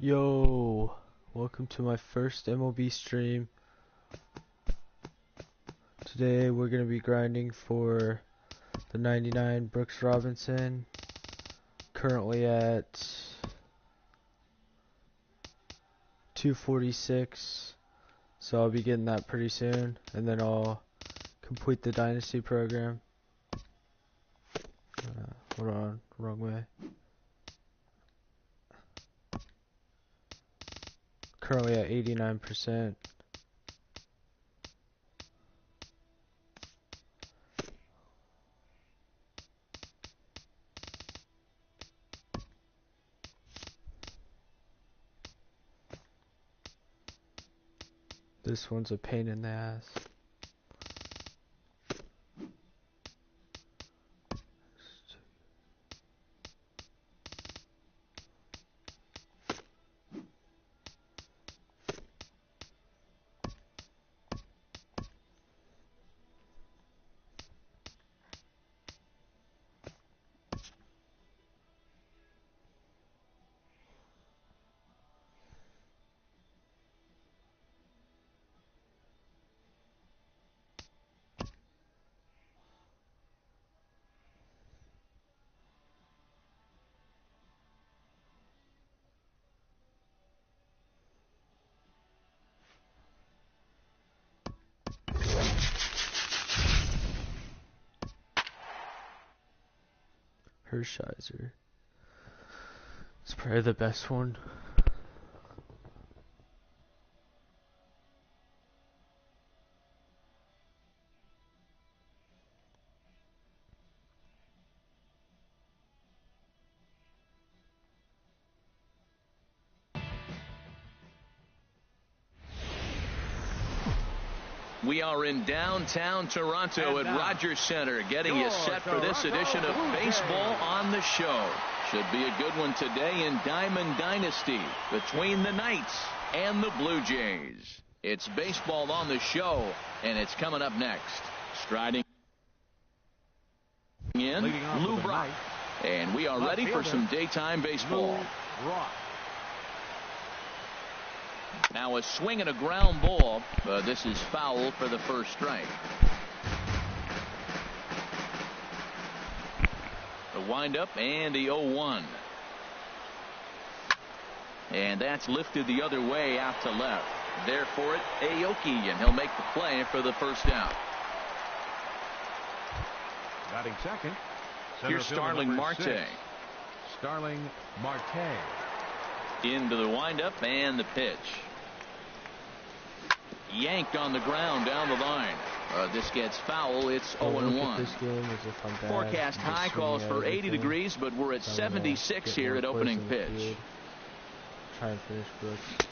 Yo, welcome to my first MLB stream. Today we're going to be grinding for the 99 Brooks Robinson, currently at 246, so I'll be getting that pretty soon, and then I'll complete the Dynasty program. Hold on, wrong way. Currently at 89%. This one's a pain in the ass. Hershiser. It's probably the best one. We are in downtown Toronto at Rogers Centre, getting you set for this edition of Baseball on the Show. Should be a good one today in Diamond Dynasty between the Knights and the Blue Jays. It's Baseball on the Show, and it's coming up next. Striding in, Lou Brock. And we are ready for some daytime baseball. Now a swing and a ground ball, but this is foul for the first strike. The windup and the 0-1. And that's lifted the other way out to left. There for it, Aoki, and he'll make the play for the first out. Batting second. Here's Starling Marte. Starling Marte. Into the windup and the pitch. Yanked on the ground down the line. This gets foul. It's 0-1. Forecast high calls for 80 degrees, but we're at 76 here at opening pitch. Try and finish Brooks.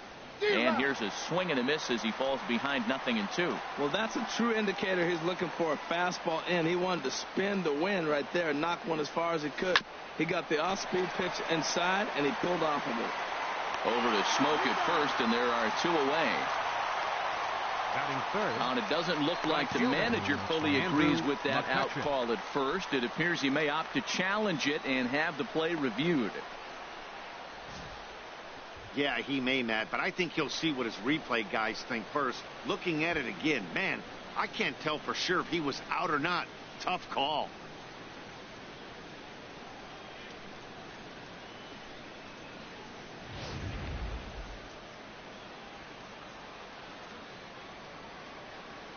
And here's a swing and a miss as he falls behind 0-2. Well, that's a true indicator. He's looking for a fastball in. He wanted to spin the wind right there, knock one as far as he could. He got the off-speed pitch inside, and he pulled off of it. Over to Smoke at first, and there are two away. Batting third. And it doesn't look like the manager fully agrees with that out call at first. It appears he may opt to challenge it and have the play reviewed. Yeah, he may, Matt, but I think he'll see what his replay guys think first. Looking at it again, man, I can't tell for sure if he was out or not. Tough call.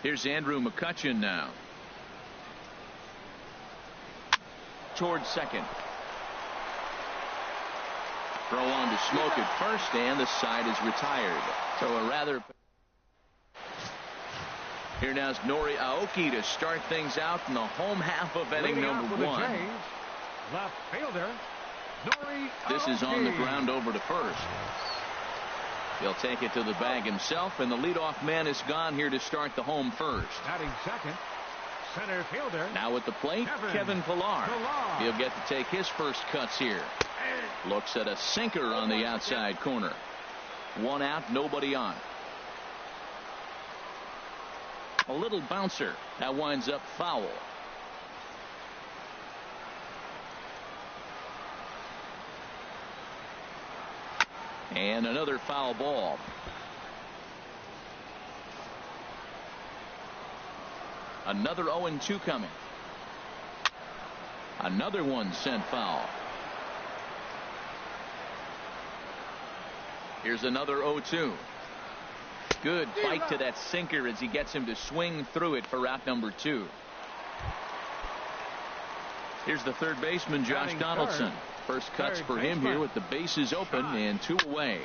Here's Andrew McCutchen now. Towards second. Throw on to Smoke at first, and the side is retired. So a rather... Here now is Nori Aoki to start things out in the home half of inning number 1. Left fielder, Nori Aoki. This is on the ground over to first. He'll take it to the bag himself, and the leadoff man is gone here to start the home first. Batting second, center fielder. Now at the plate, Kevin Pillar. He'll get to take his first cuts here. Looks at a sinker on the outside corner. One out, nobody on. A little bouncer. That winds up foul. And another foul ball. Another 0-2 coming. Another one sent foul. Here's another 0-2. Good bite to that sinker as he gets him to swing through it for out number 2. Here's the third baseman, Josh Donaldson. First cuts for him here with the bases open and 2 away.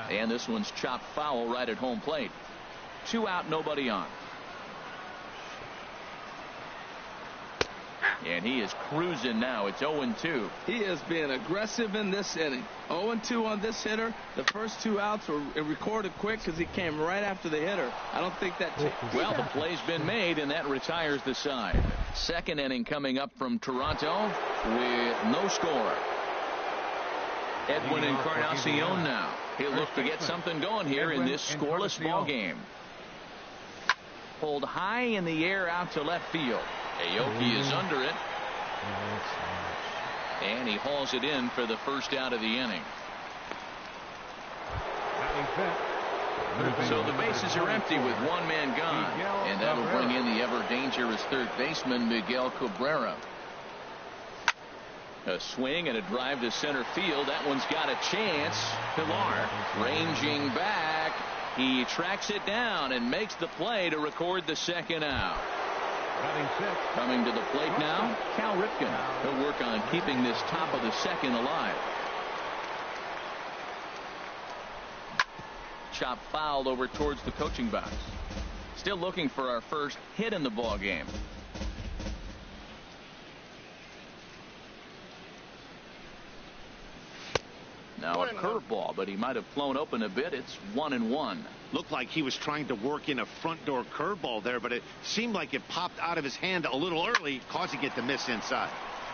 And this one's chopped foul right at home plate. 2 out, nobody on. And he is cruising now. It's 0-2. He is being aggressive in this inning. 0-2 on this hitter. The first 2 outs were recorded quick because he came right after the hitter. I don't think that. Well, the play's been made, and that retires the side. Second inning coming up from Toronto with no score. Edwin Encarnacion now. He'll look to get something going here in this scoreless ball game. Pulled high in the air out to left field. Aoki is under it. And he hauls it in for the first out of the inning. So the bases are empty with 1 man gone. And that'll bring in the ever dangerous third baseman, Miguel Cabrera. A swing and a drive to center field. That one's got a chance. Pilar ranging back. He tracks it down and makes the play to record the second out. Coming to the plate now, Cal Ripken. He'll work on keeping this top of the second alive. Chop fouled over towards the coaching box. Still looking for our first hit in the ball game. Now a curveball, but he might have flown open a bit. It's 1-1. Looked like he was trying to work in a front door curveball there, but it seemed like it popped out of his hand a little early, causing it to miss inside.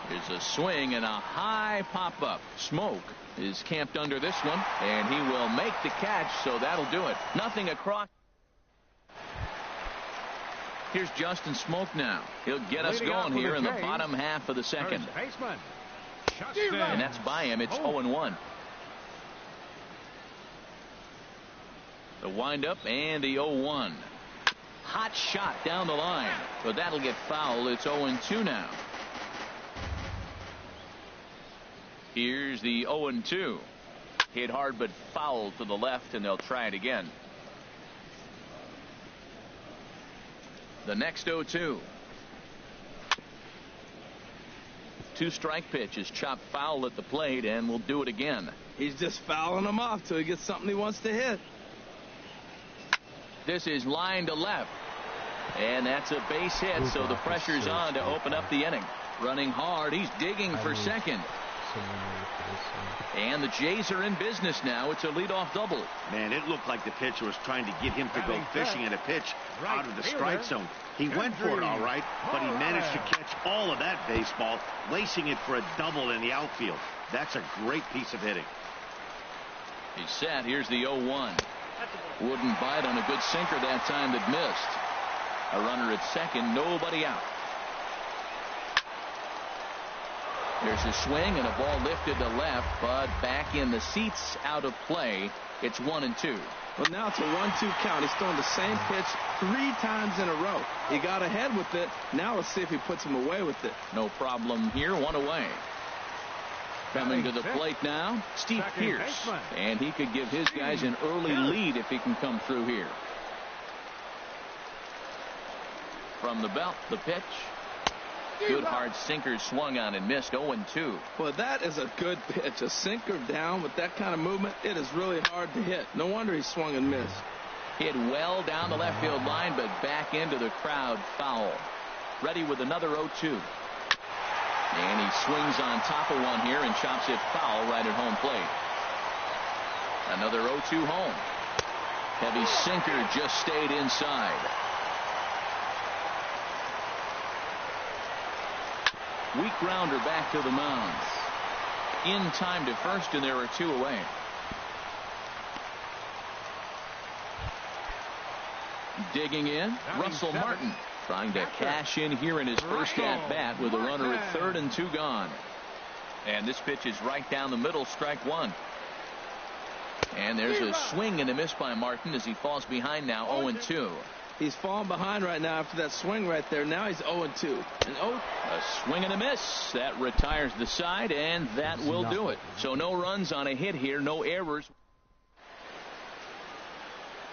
Here's a swing and a high pop up. Smoke is camped under this one, and he will make the catch, so that'll do it. Nothing across. Here's Justin Smoke now. He'll get us going here in the bottom half of the second. And that's by him. It's 0-1. The windup and the 0-1. Hot shot down the line, but that'll get fouled. It's 0-2 now. Here's the 0-2. Hit hard but foul to the left, and they'll try it again. The next 0-2. 2-strike pitch is chopped foul at the plate, and we'll do it again. He's just fouling him off till he gets something he wants to hit. This is line to left, and that's a base hit, so the pressure's on to open up the inning. Running hard, he's digging for second. And the Jays are in business now. It's a leadoff double. Man, it looked like the pitcher was trying to get him to go fishing at a pitch out of the strike zone. He went for it all right, but he managed to catch all of that baseball, lacing it for a double in the outfield. That's a great piece of hitting. He's set. Here's the 0-1. Wouldn't bite on a good sinker that time that missed. A runner at second, nobody out. There's a swing and a ball lifted to left, but back in the seats, out of play. It's 1-2. Well, now it's a 1-2 count. He's throwing the same pitch 3 times in a row. He got ahead with it. Now let's see if he puts him away with it. No problem here. 1 away. Coming to the plate now, Steve Pearce. And he could give his guys an early lead if he can come through here. From the belt, the pitch. Good hard sinker swung on and missed. 0-2. Well, that is a good pitch. A sinker down with that kind of movement, it is really hard to hit. No wonder he swung and missed. Hit well down the left field line, but back into the crowd, foul. Ready with another 0-2. And he swings on top of one here and chops it foul right at home plate. Another 0-2 home. Heavy sinker just stayed inside. Weak grounder back to the mound. In time to first, and there are 2 away. Digging in, Russell Martin. Trying to cash in here in his first at-bat with a runner at third and 2 gone. And this pitch is right down the middle, strike 1. And there's a swing and a miss by Martin as he falls behind now 0-2. He's falling behind right now after that swing right there. Now he's 0-2. A swing and a miss. That retires the side, and that will do it. So no runs on a hit here, no errors.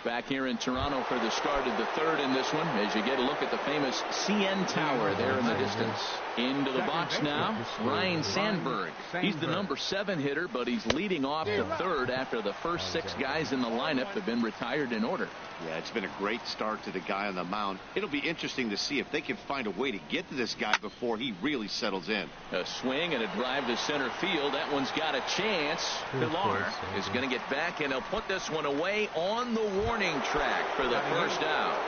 Back here in Toronto for the start of the third in this one, as you get a look at the famous CN Tower there in the distance. Into the box now, Ryne Sandberg. He's the number 7 hitter, but he's leading off the third after the first 6 guys in the lineup have been retired in order. Yeah, it's been a great start to the guy on the mound. It'll be interesting to see if they can find a way to get to this guy before he really settles in. A swing and a drive to center field. That one's got a chance. Pilar is going to get back, and he'll put this one away on the warning track for the first out.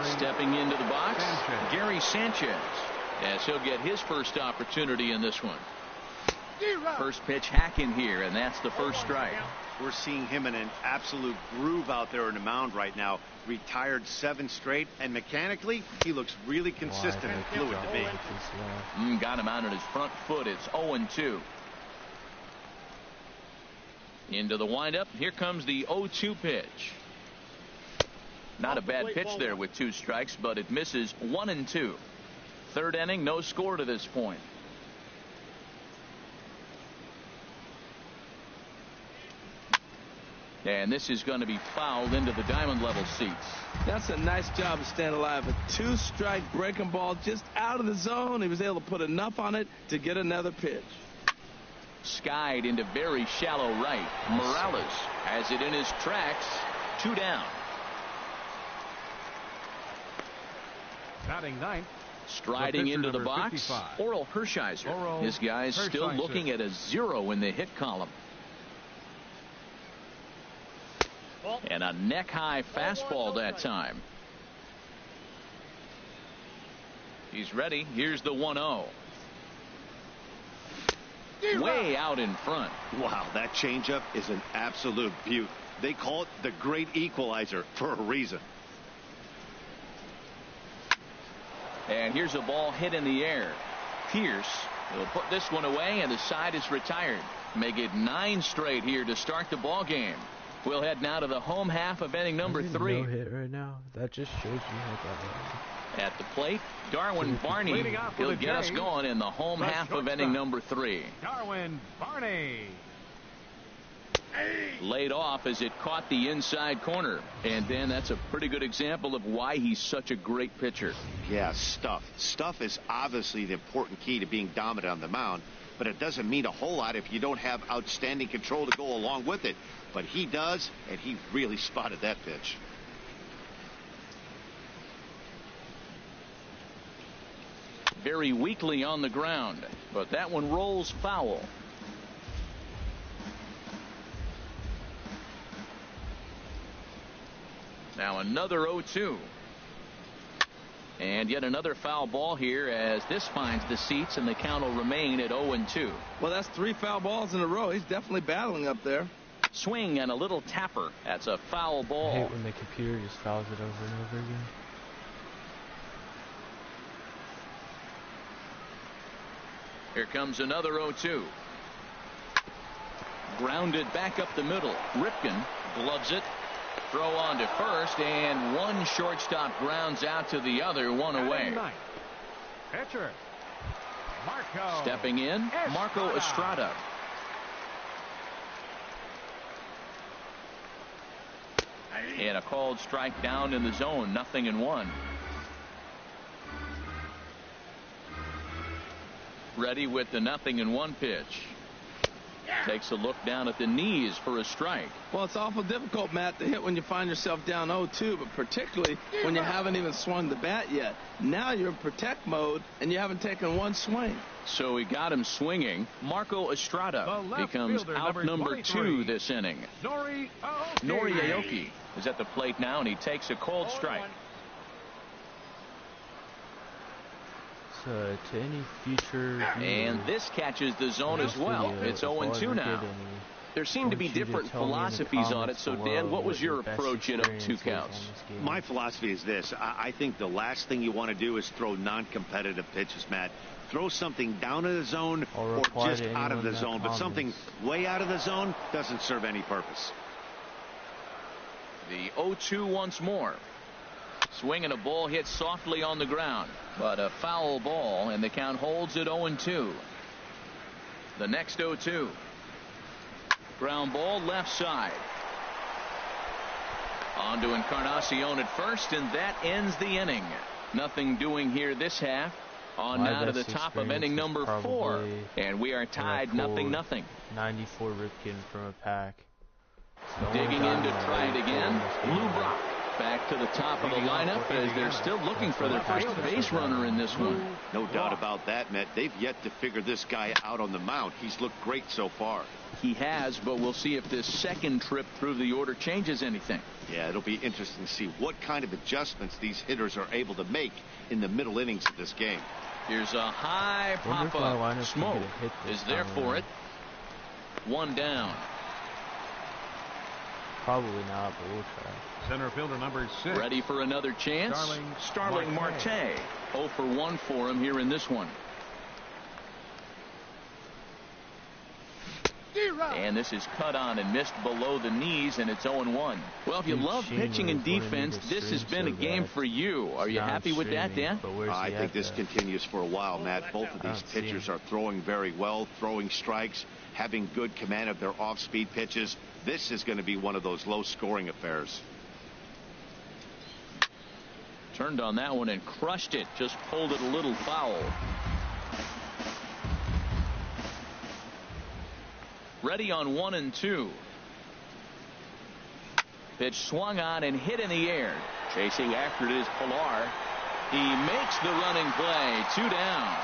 Stepping into the box, Gary Sanchez, as he'll get his first opportunity in this one. First pitch hacking here, and that's the first strike. We're seeing him in an absolute groove out there in the mound right now. Retired 7 straight, and mechanically, he looks really consistent and fluid to me. Got him out on his front foot. It's 0-2. Into the windup. Here comes the 0-2 pitch. Not a bad pitch there with 2 strikes, but it misses 1-2. Third inning, no score to this point. And this is going to be fouled into the diamond level seats. That's a nice job of staying alive. A 2-strike breaking ball just out of the zone. He was able to put enough on it to get another pitch. Skied into very shallow right. Morales has it in his tracks. 2 down. Batting ninth. Striding into the box, 55. Orel Hershiser. This guy's still looking at a 0 in the hit column. And a neck-high fastball that time. He's ready. Here's the 1-0. Way out in front. Wow, that changeup is an absolute beaut. They call it the great equalizer for a reason. And here's a ball hit in the air. Pierce will put this one away, and the side is retired. Make it 9 straight here to start the ball game. We'll head now to the home half of inning number 3. No hit right now. That just shows you how bad. At the plate, Darwin Barney. He'll get us going in the home half of inning number 3. Darwin Barney. Laid off as it caught the inside corner. And then that's a pretty good example of why he's such a great pitcher. Yeah, stuff. Stuff is obviously the important key to being dominant on the mound, but it doesn't mean a whole lot if you don't have outstanding control to go along with it. But he does, and he really spotted that pitch. Very weakly on the ground, but that one rolls foul. Now another 0-2. And yet another foul ball here as this finds the seats, and the count will remain at 0-2. Well, that's 3 foul balls in a row. He's definitely battling up there. Swing and a little tapper. That's a foul ball. I hate when the computer just fouls it over and over again. Here comes another 0-2. Grounded back up the middle. Ripken gloves it. Throw on to first, and one shortstop grounds out to the other, 1 away. Pitcher Marco. Stepping in, Marco Estrada. And a called strike down in the zone, 0-1. Ready with the 0-1 pitch. Takes a look down at the knees for a strike. Well, it's awful difficult, Matt, to hit when you find yourself down 0-2, but particularly when you haven't even swung the bat yet. Now you're in protect mode, and you haven't taken one swing. So he got him swinging. Marco Estrada becomes out number 2 this inning. Nori Aoki is at the plate now, and he takes a cold strike. So to any future. And this catches the zone as well. It's 0-2 now. There seem to be different philosophies on it. So, Dan, what was your approach in 2 counts? My philosophy is this. I think the last thing you want to do is throw non-competitive pitches, Matt. Throw something down in the zone or just out of the zone, but something way out of the zone doesn't serve any purpose. The 0-2 once more. Swinging a ball hit softly on the ground, but a foul ball, and the count holds at 0-2. The next 0-2. Ground ball left side. On to Encarnacion at first, and that ends the inning. Nothing doing here this half. On now to the top of inning number 4, and we are tied 0-0. 94 Ripken from a pack. Digging in to try it again. Lou Brock back to the top of the lineup as they're still looking for their first base runner in this one. No doubt about that, Matt. They've yet to figure this guy out on the mound. He's looked great so far. He has, but we'll see if this second trip through the order changes anything. Yeah, it'll be interesting to see what kind of adjustments these hitters are able to make in the middle innings of this game. Here's a high pop-up. Smoke is there for it. 1 down. Probably not, but we'll try. Center fielder number 6. Ready for another chance. Starling Marte. 0 for 1 for him here in this one. And this is cut on and missed below the knees, and it's 0-1. Well, if you love pitching and defense, this has been a game for you. Are you happy with that, Dan? I think this continues for a while, Matt. Both of these pitchers are throwing very well, throwing strikes, having good command of their off-speed pitches. This is going to be one of those low-scoring affairs. Turned on that one and crushed it. Just pulled it a little foul. Ready on 1 and 2. Pitch swung on and hit in the air. Chasing after it is Pilar. He makes the running play. 2 down.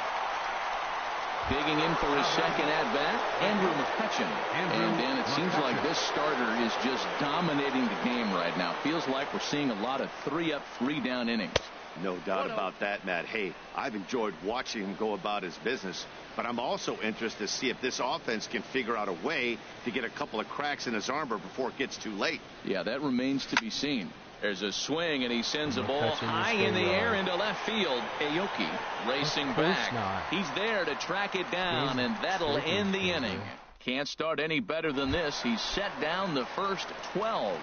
Digging in for his second at-bat, Andrew McCutchen. And Dan, it seems like this starter is just dominating the game right now. Feels like we're seeing a lot of 3-up, 3-down innings. No doubt about that, Matt. Hey, I've enjoyed watching him go about his business, but I'm also interested to see if this offense can figure out a way to get a couple of cracks in his armor before it gets too late. Yeah, that remains to be seen. There's a swing, and he sends a ball high in the air into left field. Aoki racing back. He's there to track it down, and that'll end the inning. Can't start any better than this. He's set down the first 12.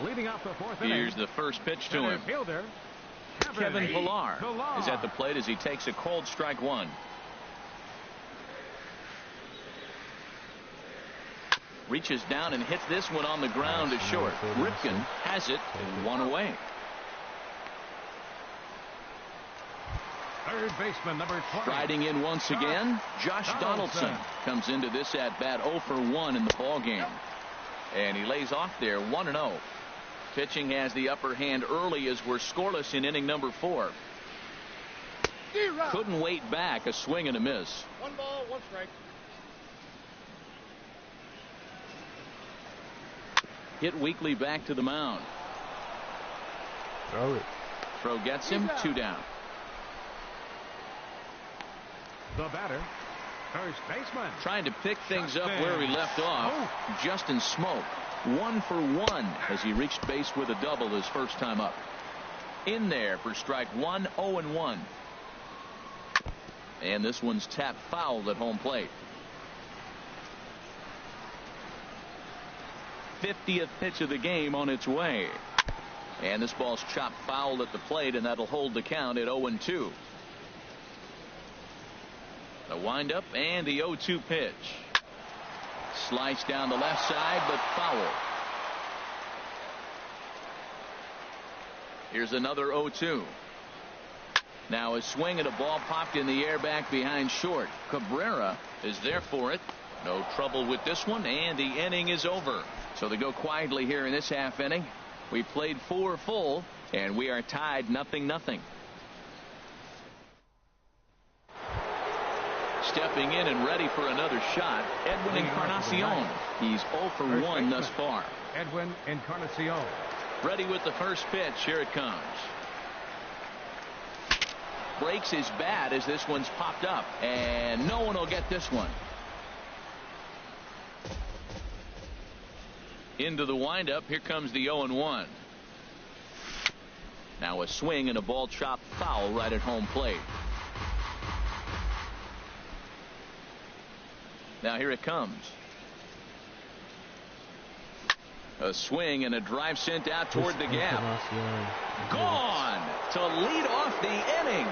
Leading off the 4th inning. Here's the first pitch to him. Fielder, Kevin Pilar is at the plate as he takes a cold strike 1. Reaches down and hits this one on the ground to short. Ripken has it 1 away. Third baseman number 20. Striding in once again, Josh Donaldson comes into this at bat 0 for 1 in the ball game. And he lays off there 1-0. Pitching has the upper hand early as we're scoreless in inning number 4. Couldn't wait back. A swing and a miss. 1 ball, 1 strike. Hit weakly back to the mound. Throw it. Throw gets him. 2 down. The batter, first baseman. Trying to pick things up where he left off. Justin Smoke. 1 for 1 as he reached base with a double his first time up. In there for strike 1, 0-1. And this one's tapped foul at home plate. 50th pitch of the game on its way. And this ball's chopped foul at the plate, and that'll hold the count at 0-2. The windup and the 0-2 pitch. Slice down the left side, but foul. Here's another 0-2. Now a swing and a ball popped in the air back behind short. Cabrera is there for it. No trouble with this one, and the inning is over. So they go quietly here in this half inning. We played 4 full, and we are tied 0-0. Stepping in and ready for another shot, Edwin Encarnacion. He's 0 for 1 thus far. Edwin Encarnacion. Ready with the first pitch. Here it comes. Breaks his bat as this one's popped up, and no one will get this one. Into the windup. Here comes the 0-1. Now a swing and a ball chopped foul right at home plate. Now here it comes. A swing and a drive sent out toward the gap. Gone to lead off the inning.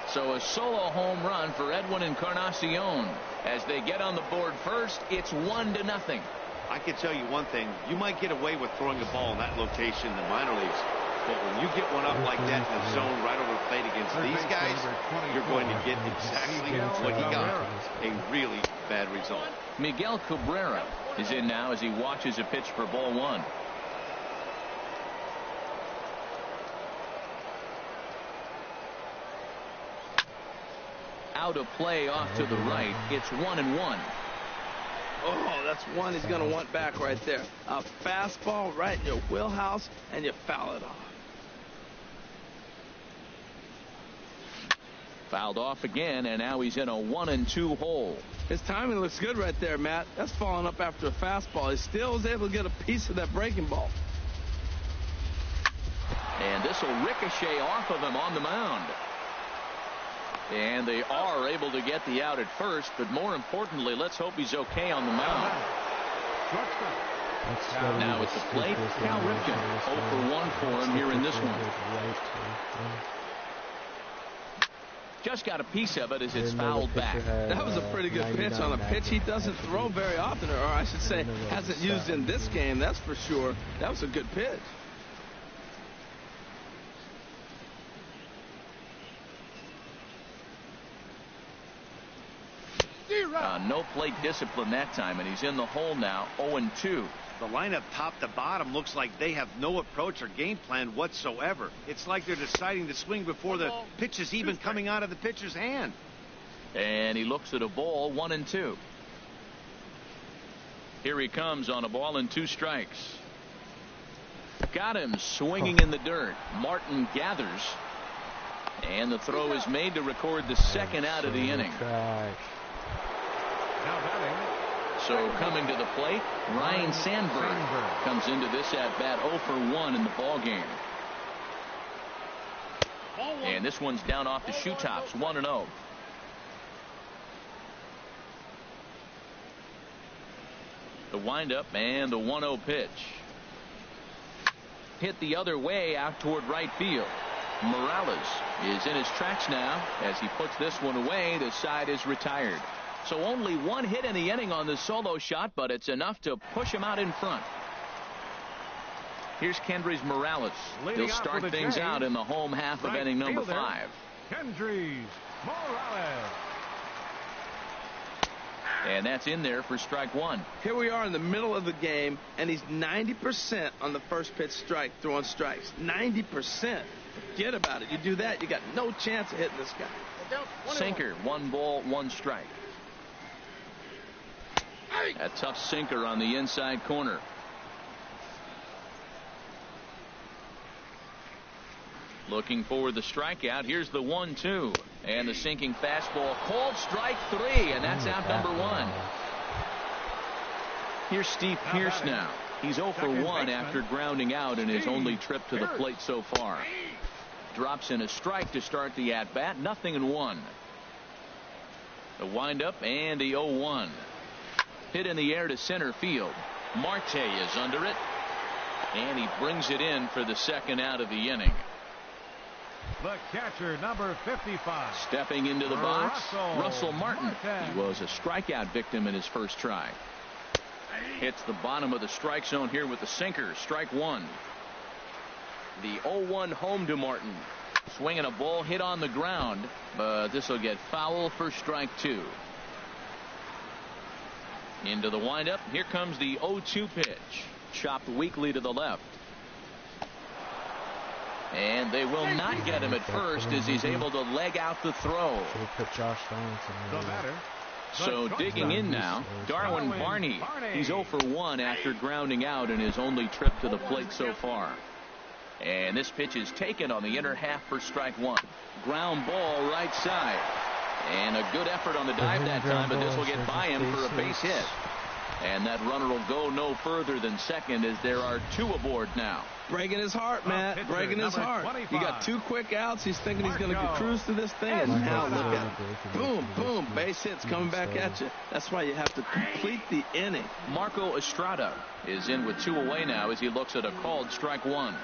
So a solo home run for Edwin Encarnacion. As they get on the board first, it's 1-0. I can tell you one thing. You might get away with throwing a ball in that location in the minor leagues. But when you get one up like that in the zone right over the plate against these guys, you're going to get exactly what he got. A really bad result. Miguel Cabrera is in now as he watches a pitch for ball one. Out of play off to the right. It's 1-1. Oh, that's one he's going to want back right there. A fastball right in your wheelhouse, and you foul it off. Fouled off again, and now he's in a 1-2 hole. His timing looks good right there, Matt. That's following up after a fastball. He still was able to get a piece of that breaking ball. And this will ricochet off of him on the mound. And they are able to get the out at first, but more importantly, let's hope he's okay on the mound. Now at the plate, Cal Ripken. 0-for-1 for him here in this one. Just got a piece of it as it's fouled back. That was a pretty good pitch on a pitch he doesn't throw very often, or I should say hasn't used in this game, that's for sure. That was a good pitch. No plate discipline that time, and he's in the hole now, 0-2. The lineup top to bottom looks like they have no approach or game plan whatsoever. It's like they're deciding to swing before the pitch is even coming out of the pitcher's hand. And he looks at a ball, 1-2. Here he comes on a ball and 2 strikes. Got him swinging in the dirt. Martin gathers, and the throw is made to record the second out of the inning. So coming to the plate, Ryan Sandberg comes into this at bat 0-for-1 in the ball game. And this one's down off the shoe tops, 1-0. The windup and the 1-0 pitch. Hit the other way out toward right field. Morales is in his tracks now as he puts this one away. The side is retired. So only 1 hit in the inning on the solo shot, but it's enough to push him out in front. Here's Kendrys Morales. He'll start things out in the home half of inning number 5. Kendrys Morales. And that's in there for strike 1. Here we are in the middle of the game, and he's 90% on the first pitch strike, throwing strikes. 90%. Forget about it. You do that, you got no chance of hitting this guy. Sinker, 1 ball, 1 strike. A tough sinker on the inside corner. Looking for the strikeout. Here's the 1-2. And the sinking fastball called strike 3. And that's out number 1. Here's Steve Pearce now. He's 0-for-1 after grounding out in his only trip to the plate so far. Drops in a strike to start the at-bat. 0-1. The windup and the 0-1. Hit in the air to center field. Marte is under it. And he brings it in for the second out of the inning. The catcher, number 55. Stepping into the box, Russell Martin. He was a strikeout victim in his first try. Hits the bottom of the strike zone here with the sinker. Strike 1. The 0-1 home to Martin. Swinging a ball hit on the ground, but this will get foul for strike 2. Into the windup. Here comes the 0-2 pitch. Chopped weakly to the left. And they will not get him at first as he's able to leg out the throw. So digging in now, Darwin Barney. He's 0-for-1 after grounding out in his only trip to the plate so far. And this pitch is taken on the inner half for strike 1. Ground ball right side. And a good effort on the dive that time, but this will get by him for a base hit. And that runner will go no further than second as there are 2 aboard now. Breaking his heart, Matt. Breaking his heart. 25. You got 2 quick outs. He's thinking he's going to cruise to this thing. And now look at it. Boom, boom. Base hits coming back at you. That's why you have to complete the inning. Marco Estrada is in with 2 away now as he looks at a called strike 1.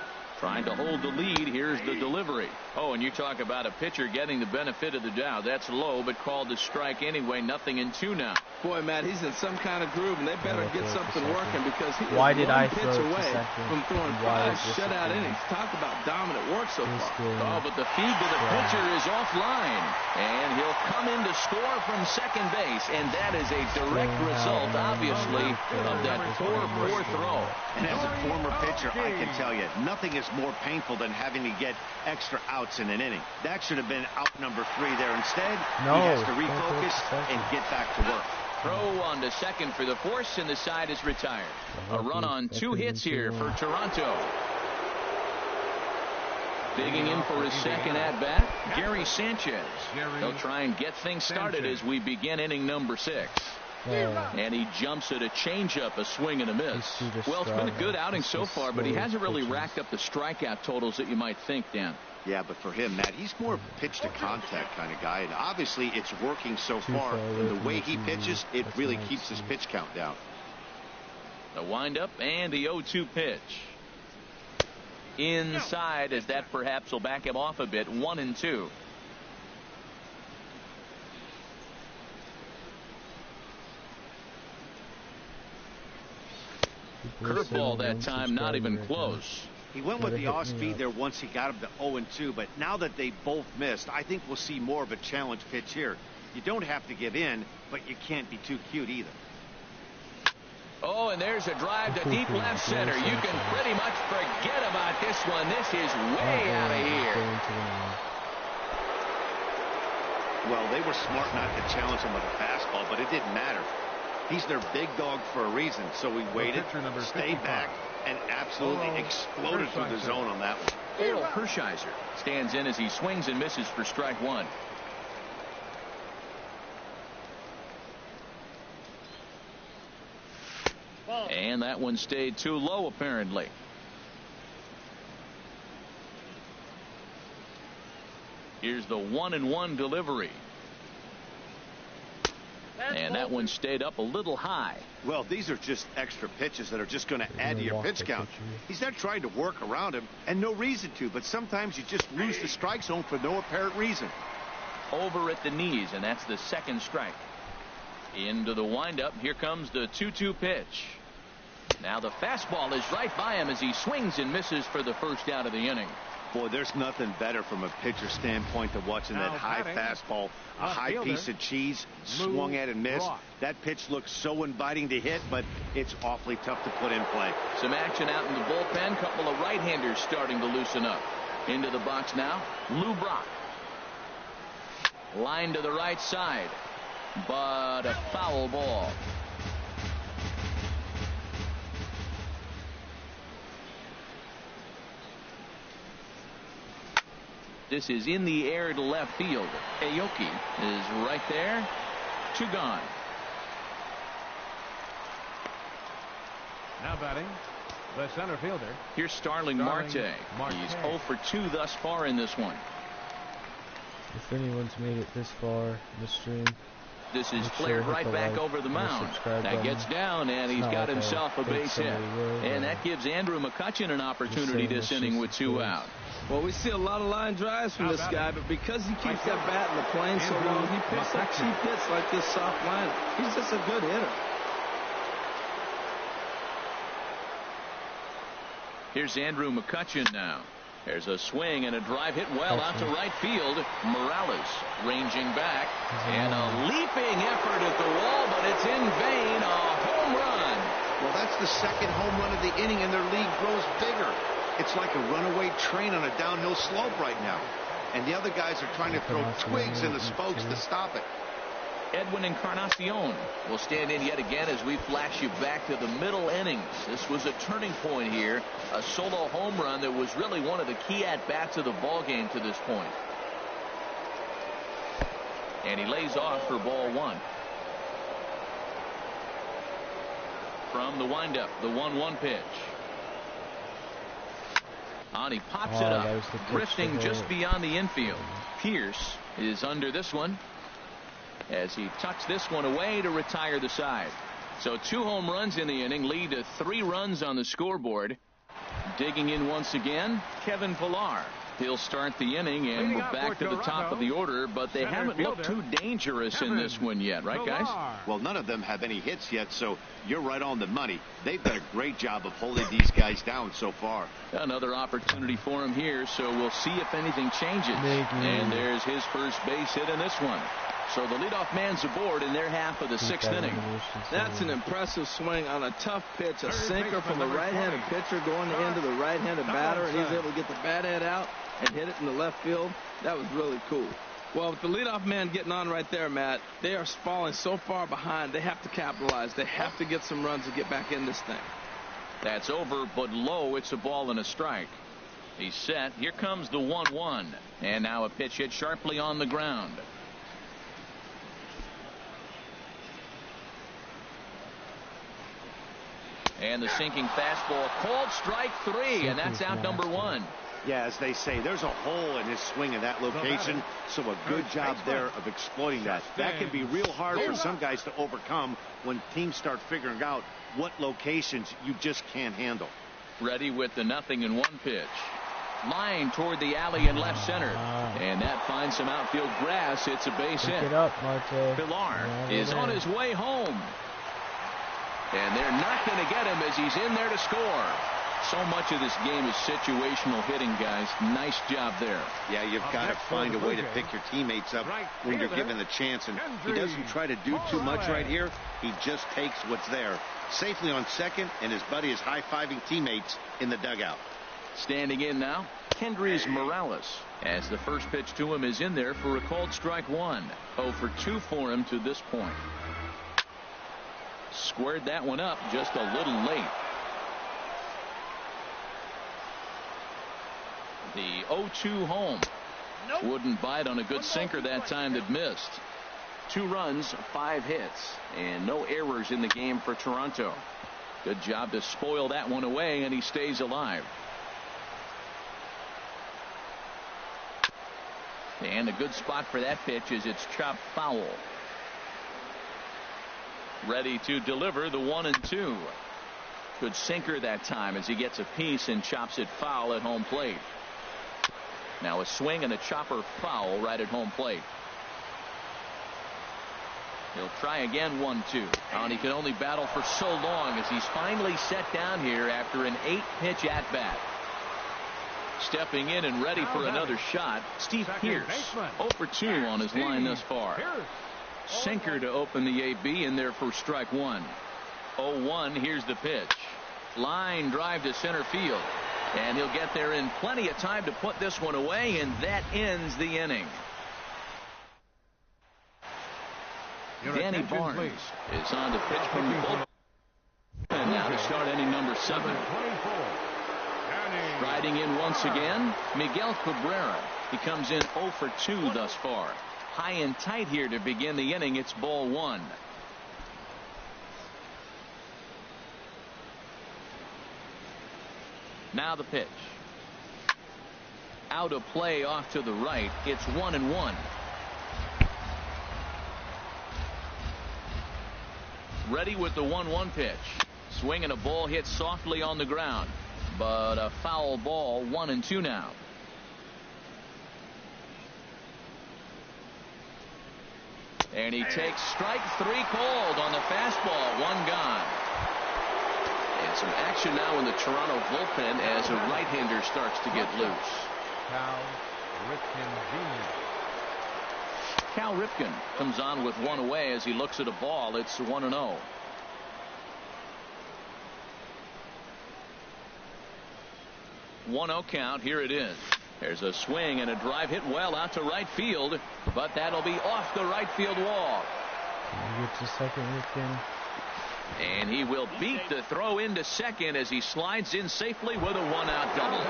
Trying to hold the lead. Here's the delivery. Oh, and you talk about a pitcher getting the benefit of the doubt. That's low, but called a strike anyway. 0-2 now. Boy, Matt, he's in some kind of groove, and they better get something working because he is Why did I one pitch throw away from throwing 5 shutout innings. Talk about dominant work so far. Oh, but the feed to the pitcher is offline, and he'll come in to score from second base, and that is a direct result, obviously, of that poor throw. And as a former pitcher, I can tell you, nothing is more painful than having to get extra outs in an inning. That should have been out number 3 there. Instead, he has to refocus and get back to work. Throw on to second for the force, and the side is retired. A run on 2 hits here for Toronto. Digging in for his second at-bat, Gary Sanchez. He'll try and get things started as we begin inning number 6. And he jumps at a changeup, a swing and a miss. Well, it's been a good outing so far, but he hasn't really racked up the strikeout totals that you might think, Dan. Yeah, but for him, Matt, he's more of a pitch-to-contact kind of guy, and obviously it's working so far. And the way he pitches, it really keeps his pitch count down. The windup and the 0-2 pitch. Inside, as that perhaps will back him off a bit. 1-2. Curveball that time, not even close. He went with the off-speed there once he got him to 0-2, but now that they both missed, I think we'll see more of a challenge pitch here. You don't have to give in, but you can't be too cute either. Oh, and there's a drive to deep left center. You can pretty much forget about this one. This is way out of here. Well, they were smart not to challenge him with a fastball, but it didn't matter. He's their big dog for a reason, so he waited, stayed back, and absolutely exploded through the zone on that one. Orel Hershiser stands in as he swings and misses for strike 1. And that one stayed too low, apparently. Here's the 1-1 delivery. And that one stayed up a little high. Well, these are just extra pitches that are just going to add to your pitch count. He's not trying to work around him, and no reason to, but sometimes you just lose the strike zone for no apparent reason. Over at the knees, and that's the second strike. Into the windup. Here comes the 2-2 pitch. Now the fastball is right by him as he swings and misses for the first out of the inning. Boy, there's nothing better from a pitcher standpoint than watching that high fastball, a high piece of cheese, swung at and missed. That pitch looks so inviting to hit, but it's awfully tough to put in play. Some action out in the bullpen. Couple of right-handers starting to loosen up. Into the box now, Lou Brock. Line to the right side, but a foul ball. This is in the air to left field. Aoki is right there. 2 gone. Now batting, the center fielder. Here's Starling Marte. He's 0 for 2 thus far in this one. If anyone's made it this far in the stream, this is flared right back over the mound. That gets down, and he's got himself a base hit. And that gives Andrew McCutchen an opportunity this inning with 2 out. Well, we see a lot of line drives from this guy, but because he keeps that bat in the plane so long, he picks up cheap hits like this soft line. He's just a good hitter. Here's Andrew McCutchen now. There's a swing and a drive hit well out to right field. Morales ranging back, and a leaping effort at the wall, but it's in vain. A home run. Well, that's the second home run of the inning, and their lead grows bigger. It's like a runaway train on a downhill slope right now. And the other guys are trying to throw twigs in the spokes to stop it. Edwin Encarnacion will stand in yet again as we flash you back to the middle innings. This was a turning point here. A solo home run that was really one of the key at-bats of the ball game to this point. And he lays off for ball 1. From the windup, the 1-1 pitch. And he pops it up, drifting just beyond the infield. Pierce is under this one as he tucks this one away to retire the side. So 2 home runs in the inning lead to 3 runs on the scoreboard. Digging in once again, Kevin Pillar. He'll start the inning, and we're back to the top of the order, but they haven't looked too dangerous in this one yet, right, guys? Well, none of them have any hits yet, so you're right on the money. They've done a great job of holding these guys down so far. Another opportunity for him here, so we'll see if anything changes. And there's his first base hit in this one. So the leadoff man's aboard in their half of the 6th inning. That's an impressive swing on a tough pitch. A sinker from a right-handed pitcher going into the right-handed batter, and he's able to get the bat head out and hit it in the left field. That was really cool. Well, with the leadoff man getting on right there, Matt, they are falling so far behind. They have to capitalize. They have to get some runs to get back in this thing. That's over, but low. It's a ball and a strike. He's set. Here comes the 1-1. And now a pitch hit sharply on the ground. And the sinking fastball called strike 3, and that's out number 1. Yeah, as they say, there's a hole in his swing in that location, so a good job there of exploiting that. That can be real hard for some guys to overcome when teams start figuring out what locations you just can't handle. Ready with the 0-1 pitch. Line toward the alley in left center. And that finds some outfield grass. It's a base hit. Pick it up, Marte. Pillar is on his way home. And they're not going to get him as he's in there to score. So much of this game is situational hitting, guys. Nice job there. Yeah, you've got to find a way to pick your teammates up when you're given the chance. And he doesn't try to do too much right here. He just takes what's there. Safely on second, and his buddy is high-fiving teammates in the dugout. Standing in now, Kendrys Morales, as the first pitch to him is in there for a called strike 1. 0 for 2 for him to this point. Squared that one up just a little late. The 0-2 home. Wouldn't bite on a good sinker that time that missed. 2 runs, 5 hits, and no errors in the game for Toronto. Good job to spoil that one away, and he stays alive. And a good spot for that pitch is it's chopped foul. Ready to deliver the 1-2. Good sinker that time as he gets a piece and chops it foul at home plate. Now a swing and a chopper foul right at home plate. He'll try again 1-2. And he can only battle for so long as he's finally set down here after an 8-pitch at bat. Stepping in and ready for another shot, Steve Pierce. 0 for 2 on his line thus far. Sinker to open the AB in there for strike 1. 0-1. Here's the pitch. Line drive to center field. And he'll get there in plenty of time to put this one away, and that ends the inning. Danny Barnes is on to pitch from the bullpen. And now to start inning number 7. Striding in once again, Miguel Cabrera. He comes in 0 for 2 thus far. High and tight here to begin the inning. It's ball 1. Now the pitch. Out of play off to the right. It's 1-1. Ready with the 1-1 pitch. Swing and a ball hit softly on the ground. But a foul ball. 1-2 now. And he takes strike 3 called on the fastball. 1 gone. And some action now in the Toronto bullpen as a right-hander starts to get loose. Cal Ripken Jr. Cal Ripken comes on with 1 away as he looks at a ball. It's 1-0. One-0 count. Here it is. There's a swing and a drive hit well out to right field, but that'll be off the right field wall. Get to second, Ripken. And he will beat the throw into second as he slides in safely with a 1-out double.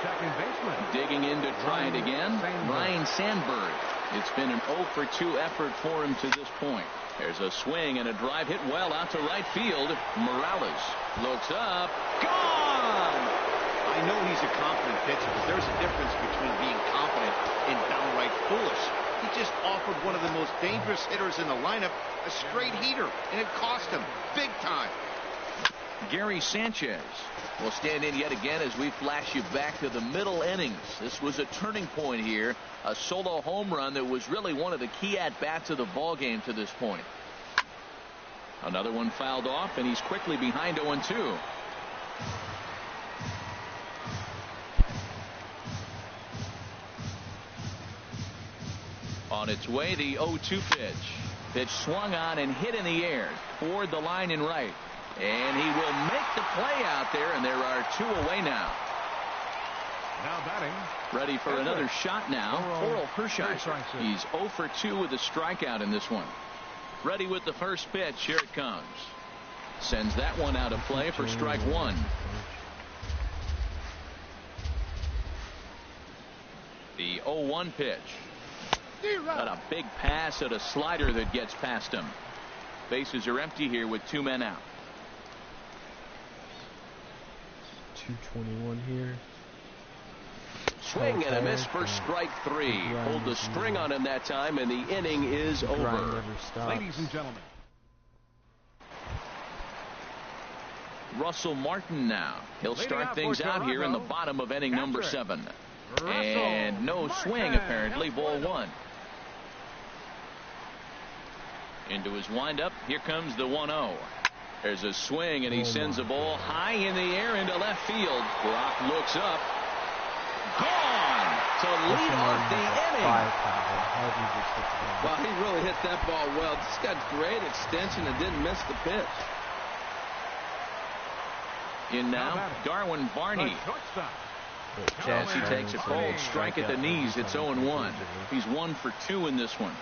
Second baseman. Digging in to try it again, Ryan Sandberg. It's been an 0 for 2 effort for him to this point. There's a swing and a drive hit well out to right field. Morales looks up. Gone! I know he's a confident pitcher, but there's a difference between being confident and downright foolish. He just offered one of the most dangerous hitters in the lineup a straight heater, and it cost him big time. Gary Sanchez will stand in yet again as we flash you back to the middle innings. This was a turning point here. A solo home run that was really one of the key at-bats of the ball game to this point. Another one fouled off, and he's quickly behind 0-2. On its way, the 0-2 pitch. Pitch swung on and hit in the air toward the line and right. And he will make the play out there, and there are 2 away now. Now batting. Ready for another shot now. Orel Hershiser. He's 0 for 2 with a strikeout in this one. Ready with the first pitch. Here it comes. Sends that one out of play for strike 1. The 0-1 pitch. Got a big pass at a slider that gets past him. Bases are empty here with 2 men out. 221 here. Swing and a miss for strike 3. Pulled the string on him that time, and the inning is over. Ladies and gentlemen. Russell Martin now. He'll start things out here in the bottom of inning number 7. And no swing apparently. Ball 1. Into his windup. Here comes the 1-0. There's a swing, and he sends a ball high in the air into left field. Brock looks up. Gone to lead off the inning. Well, he really hit that ball well. Just got great extension and didn't miss the pitch. In now, Darwin Barney. As he takes a cold strike at the knees, it's 0-1. He's 1 for 2 in this one.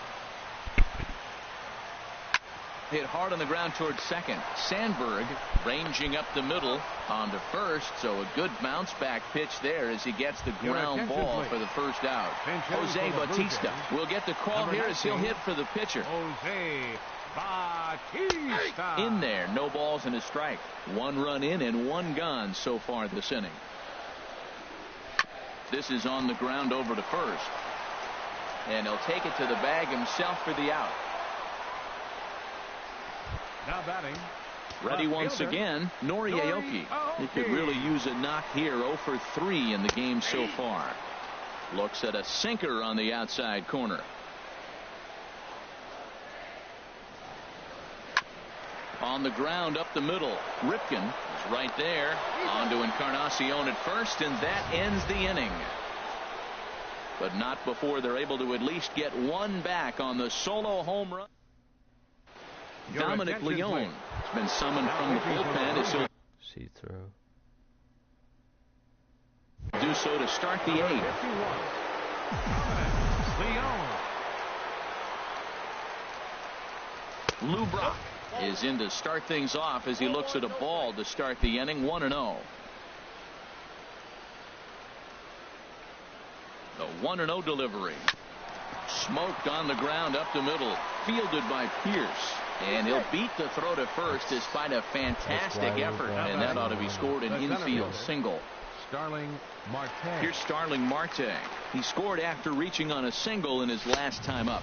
Hit hard on the ground towards second. Sandberg ranging up the middle onto first, so a good bounce back pitch there as he gets the ground ball for the first out. Jose Bautista will get the call here as he'll hit for the pitcher. Jose Bautista. In there, no balls and a strike. 1 run in and 1 gone so far this inning. This is on the ground over to first, and he'll take it to the bag himself for the out. Now batting. Ready once again, Nori Aoki. He could really use a knock here. 0 for 3 in the game so far. Looks at a sinker on the outside corner. On the ground up the middle. Ripken is right there. On to Encarnacion at first, and that ends the inning. But not before they're able to at least get 1 back on the solo home run. Dominic Leone has been summoned from the bullpen as he'll See throw. do so to start the 8th. Lou Brock is in to start things off as he looks at a ball to start the inning. 1-0. The 1-0 delivery. Smoked on the ground up the middle. Fielded by Pierce. And he'll beat the throw to first despite a fantastic effort. And that ought to be scored an infield single. Starling Marte. Here's Starling Marte. He scored after reaching on a single in his last time up.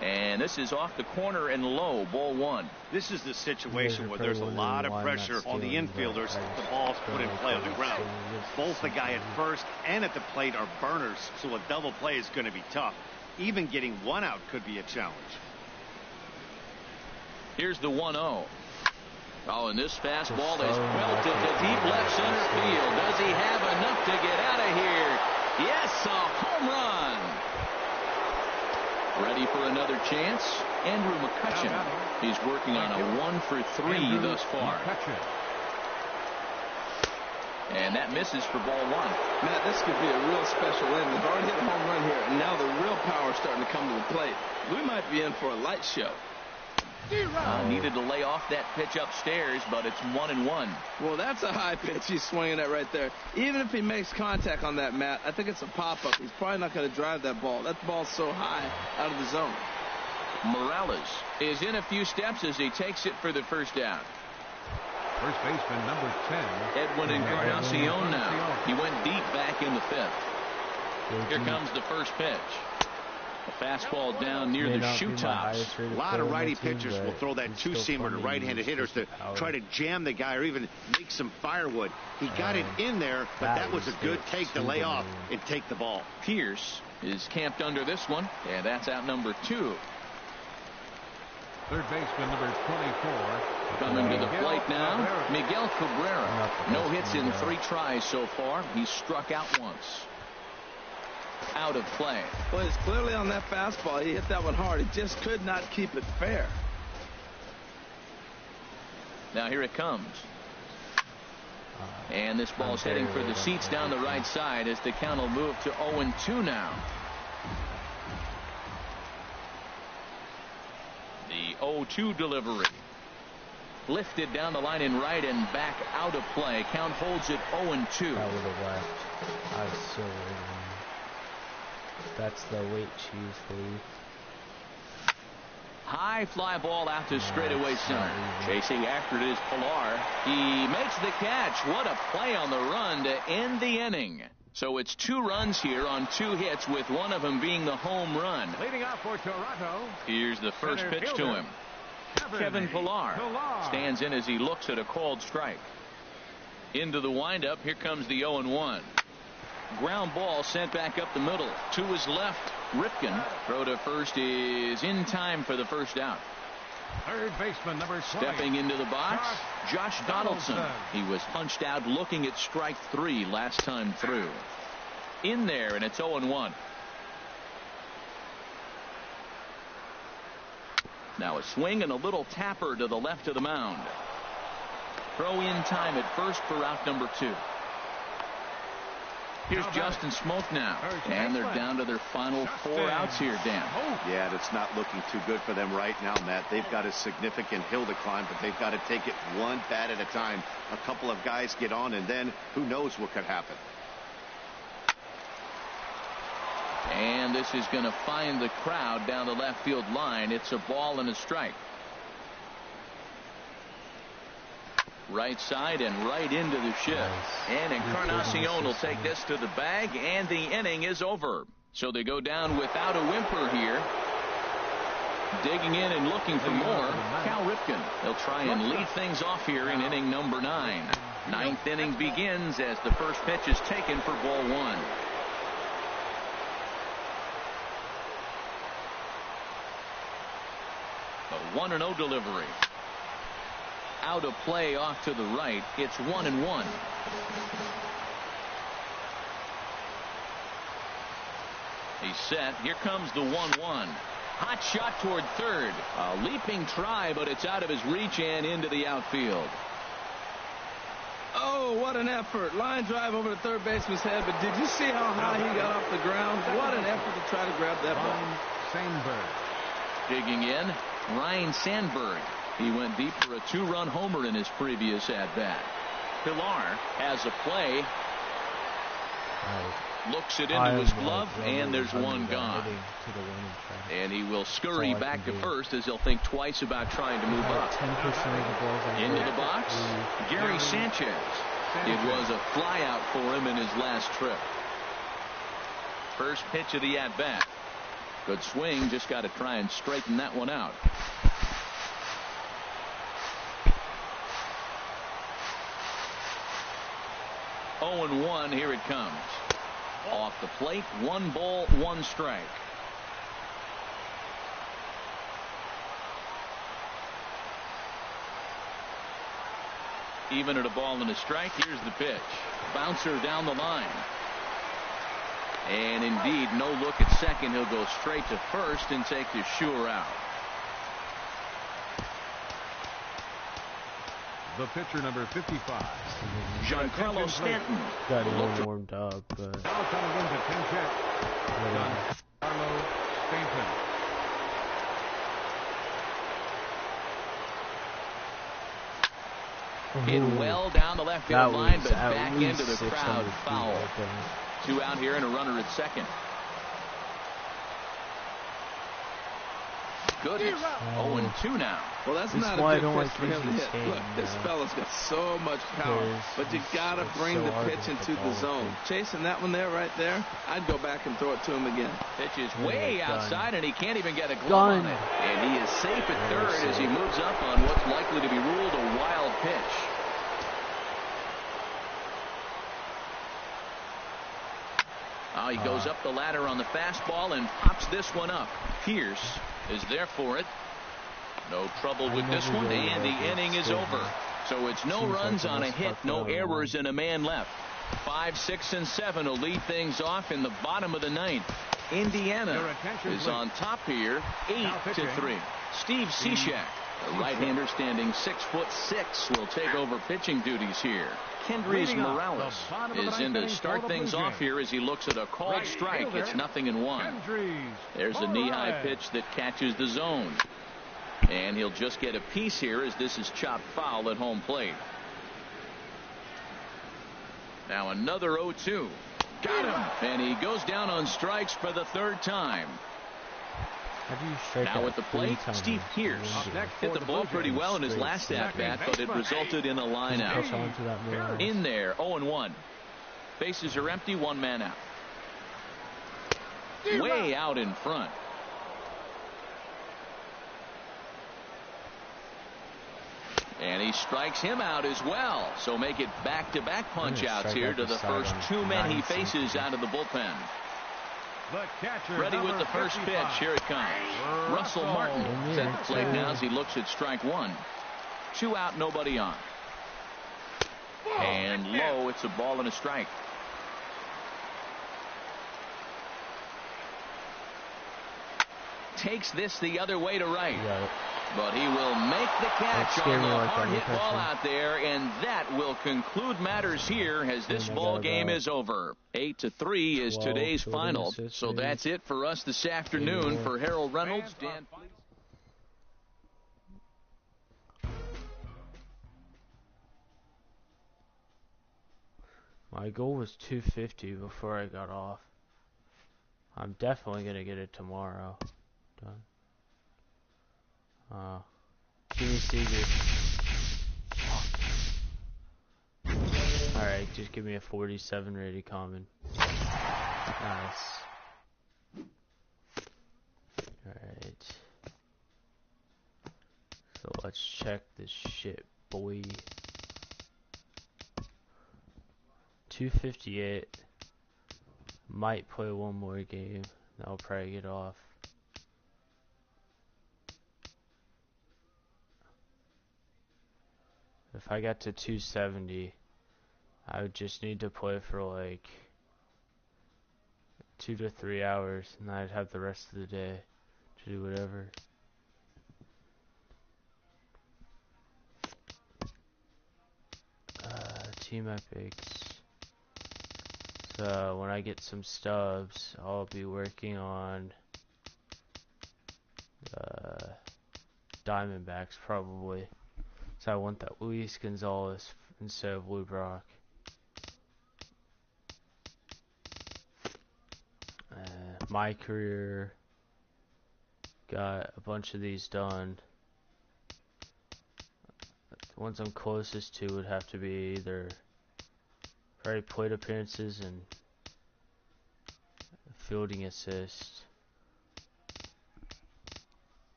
And this is off the corner and low. Ball 1. This is the situation where there's a lot of pressure on the infielders. The ball's put in play on the ground. Both the guy at first and at the plate are burners, so a double play is going to be tough. Even getting 1 out could be a challenge. Here's the 1-0. Oh, and this fastball is belted to deep left center field. Does he have enough to get out of here? Yes, a home run. Ready for another chance? Andrew McCutchen. He's working on a 1 for 3 thus far. And that misses for ball 1. Matt, this could be a real special inning. They've already hit a home run here, and now the real power is starting to come to the plate. We might be in for a light show. Needed to lay off that pitch upstairs, but it's 1-1. Well, that's a high pitch he's swinging at right there. Even if he makes contact on that, Matt, I think it's a pop-up. He's probably not going to drive that ball. That ball's so high out of the zone. Morales is in a few steps as he takes it for the first out. First baseman number 10. Edwin Encarnacion now. He went deep back in the fifth. Here comes the first pitch. A fastball down near the shoe tops. A lot of righty pitchers will throw that two-seamer to right-handed hitters to try to jam the guy or even make some firewood. He got it in there, but that was a good take to lay off and take the ball. Pierce is camped under this one, and that's out number 2. Third baseman number 24. Coming to the plate now, Miguel Cabrera. No hits in 3 tries so far. He's struck out once. Out of play. Well, it's clearly on that fastball. He hit that one hard. He just could not keep it fair. Now here it comes. And this ball's heading for the seats down the right side as the count will move to 0-2 now. The 0-2 delivery. Lifted down the line in right and back out of play. Count holds it 0-2. I would have left. I was so worried. That's the weight cheese for you. High fly ball out to straightaway center. Chasing after it is Pilar. He makes the catch. What a play on the run to end the inning. So it's 2 runs here on 2 hits, with one of them being the home run. Leading off for Toronto. Here's the first pitch to him. Kevin Pilar stands in as he looks at a called strike. Into the windup. Here comes the 0-1. Ground ball sent back up the middle. To his left, Ripken. Throw to first is in time for the first out. Third baseman number 20. Stepping into the box, Josh Donaldson. He was punched out looking at strike 3 last time through. In there, and it's 0-1. Now a swing and a little tapper to the left of the mound. Throw in time at first for out number 2. Here's Justin Smoke now, and they're down to their final 4 outs here, Dan. Yeah, it's not looking too good for them right now, Matt. They've got a significant hill to climb, but they've got to take it one bat at a time. A couple of guys get on, and then who knows what could happen. And this is going to find the crowd down the left field line. It's a ball and a strike. Right side and right into the shift. And Encarnacion will take this to the bag, and the inning is over. So they go down without a whimper here. Digging in and looking for more, Cal Ripken. They'll try and lead things off here in inning number 9. 9th inning begins as the first pitch is taken for ball 1. A 1-0 delivery. Out of play off to the right. It's 1-1. He's set. Here comes the 1-1. Hot shot toward third. A leaping try, but it's out of his reach and into the outfield. Oh, what an effort. Line drive over the third baseman's head, but did you see how high he got off the ground? What an effort to try to grab that ball. Sandberg. Digging in, Ryan Sandberg. He went deep for a 2-run homer in his previous at-bat. Pilar has a play. Looks it into his glove, and there's one gone. And he will scurry back to first as he'll think twice about trying to move up. Into the box, Gary Sanchez. It was a flyout for him in his last trip. First pitch of the at-bat. Good swing, just got to try and straighten that one out. Oh, and 1, here it comes. Off the plate, 1 ball, 1 strike. Even at a ball and a strike, here's the pitch. Bouncer down the line. And indeed, no look at second. He'll go straight to first and take the sure out. The pitcher number 55. Giancarlo Stanton. Got him warmed up, but Now coming in to pinch hit. Giancarlo Stanton. Hit well down the left field line, but back into the crowd. Foul. 2 out here and a runner at second. Goodness. 0-2 now. Well, that's not a good pitch for him to hit. Look, this fella's got so much power, but you got to bring the pitch into the zone. Chasing that one there, right there, I'd go back and throw it to him again. Pitch is way outside, and he can't even get a glove on it. And he is safe at third as he moves up on what's likely to be ruled a wild pitch. He goes up the ladder on the fastball and pops this one up. Pierce is there for it. No trouble with this one, and the inning is over. So it's no runs on a hit, no errors, and a man left. 5, 6, and 7 will lead things off in the bottom of the ninth. Indiana is on top here, 8-3. Steve Cishek, the right-hander standing 6'6", will take over pitching duties here. Kendrys Morales is in to start things off here as he looks at a called strike. It's 0-1. There's a knee-high pitch that catches the zone. And he'll just get a piece here as this is chopped foul at home plate. Now another 0-2. Got him. And he goes down on strikes for the third time. Now at the plate, Steve Pierce hit the ball pretty well in his last at-bat, but it resulted in a line out. In there, 0-1. Bases are empty, 1 man out. Way out in front. And he strikes him out as well. So make it back-to-back punch-outs here to the first 2 men he faces out of the bullpen. Ready with the first pitch. Here it comes. Russell Martin is at the plate now as he looks at strike 1. 2 out, nobody on. And low, it's a ball and a strike. Takes this the other way to right. But he will make the catch on the hard hit ball out there, and that will conclude matters here as this ball game is over. 8-3 is today's final. So that's it for us this afternoon. For Harold Reynolds, Dan Fleece. My goal was 250 before I got off. I'm definitely gonna get it tomorrow. Done. Jimmy Seager. Alright, just give me a 47 rated common. Nice. Alright. So let's check this shit, boy. 258. Might play one more game. Then I'll probably get off. If I got to 270, I would just need to play for like 2 to 3 hours, and I'd have the rest of the day to do whatever. Team Epics. So when I get some stubs, I'll be working on Diamondbacks probably. So I want that Luis Gonzalez instead of Lou Brock. My career, got a bunch of these done. The ones I'm closest to would have to be either probably plate appearances and fielding assist.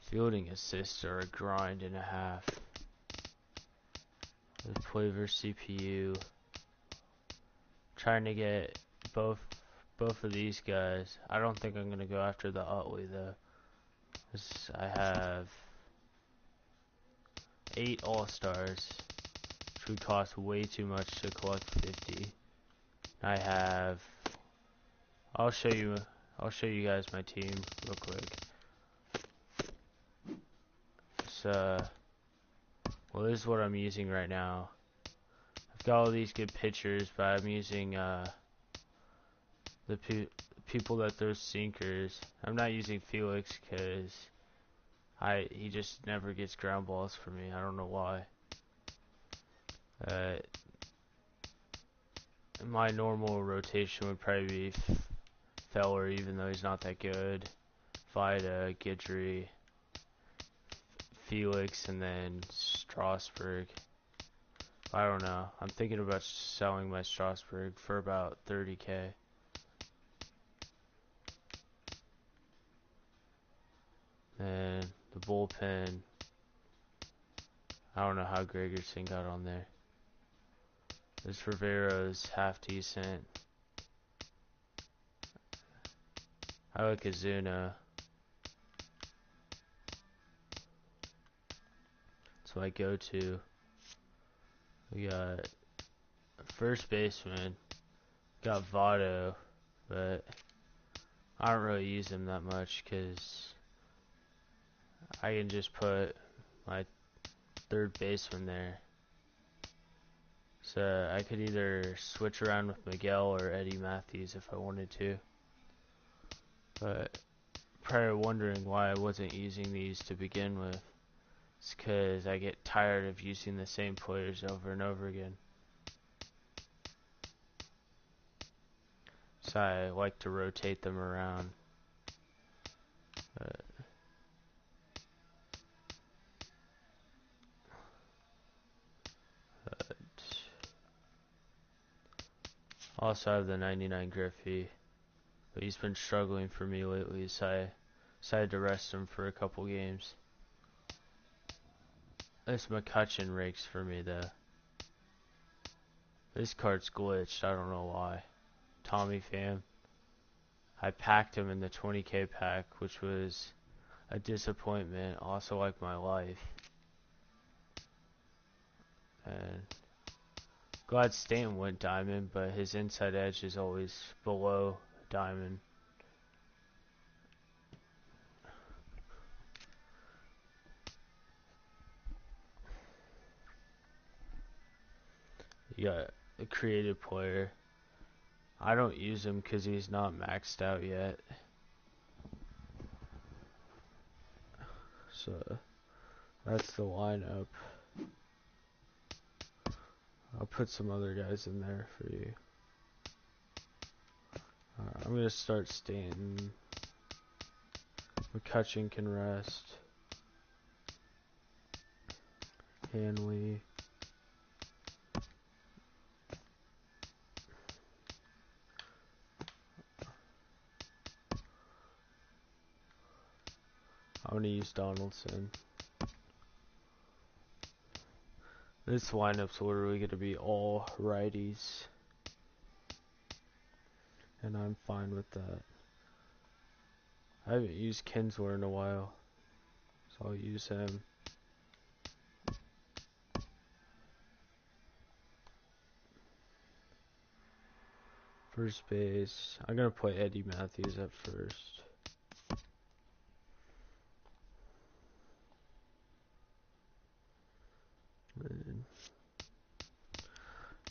Fielding assists are a grind and a half. With play versus CPU. Trying to get both of these guys. I don't think I'm gonna go after the Utley though. 'Cause I have 8 All-Stars, which would cost way too much to collect 50. I have. I'll show you guys my team real quick. Well, this is what I'm using right now. I've got all these good pitchers, but I'm using the people that throw sinkers. I'm not using Felix because he just never gets ground balls for me. I don't know why. My normal rotation would probably be Feller, even though he's not that good. Vida, Guidry, Felix, and then Strasburg. I don't know. I'm thinking about selling my Strasburg for about $30K. And the bullpen, I don't know how Gregerson got on there. This Rivero's half decent. I like Azuna. That's my go-to. We got first baseman. Got Votto, but I don't really use him that much because I can just put my third baseman there. So I could either switch around with Miguel or Eddie Matthews if I wanted to. But probably wondering why I wasn't using these to begin with. It's because I get tired of using the same players over and over again. So I like to rotate them around. But also I have the 99 Griffey, but he's been struggling for me lately, so I decided to rest him for a couple games. This McCutchen rakes for me though. This card's glitched, I don't know why. Tommy Pham. I packed him in the 20K pack, which was a disappointment, also like my life. And glad Stanton went diamond, but his inside edge is always below diamond. You got a creative player. I don't use him because he's not maxed out yet. So that's the lineup. I'll put some other guys in there for you. I'm going to start Stanton. McCutchen can rest. Hanley. I'm going to use Donaldson. This lineup's literally going to be all righties. And I'm fine with that. I haven't used Kinsler in a while, so I'll use him. First base, I'm going to play Eddie Matthews at first. And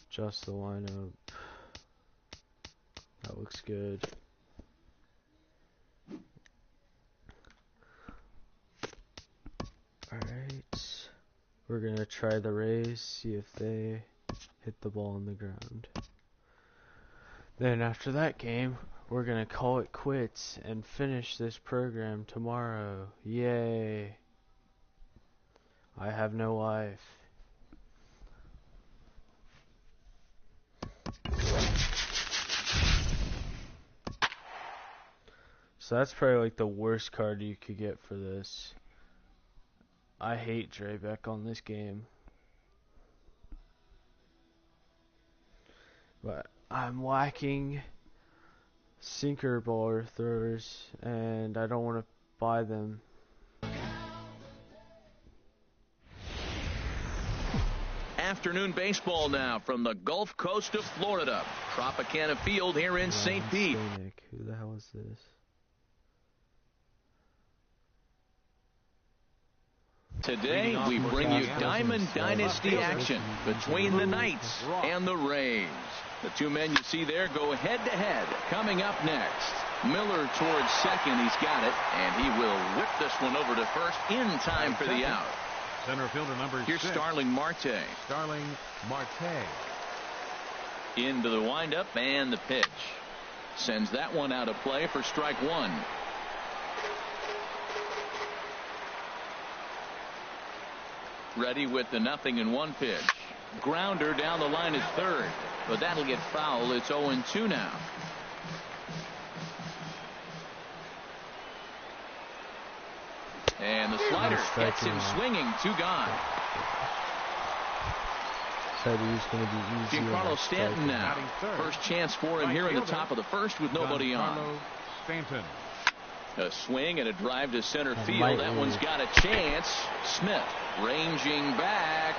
adjust the lineup. That looks good. Alright. We're going to try the Rays, see if they hit the ball on the ground. Then after that game, we're going to call it quits and finish this program tomorrow. Yay. I have no life. So that's probably like the worst card you could get for this. I hate Drabek on this game. But I'm lacking sinker baller throwers and I don't want to buy them. Afternoon baseball now from the Gulf Coast of Florida. Tropicana Field here in St. Pete. Who the hell is this? Today, we bring you Diamond Dynasty action between the Knights and the Rays. The two men you see there go head-to-head. Coming up next, Miller towards second. He's got it, and he will whip this one over to first in time for the out. Center fielder number 6. Here's Starling Marte. Starling Marte. Into the windup and the pitch. Sends that one out of play for strike one. Ready with the 0-1 pitch. Grounder down the line at third, but that'll get foul. It's 0-2 now. And the slider gets him swinging. 2 gone. Said he was going to be easy. Giancarlo Stanton now. First chance for him here in the top of the first with nobody on. Stanton. A swing and a drive to center field. That one's got a chance. Smith ranging back.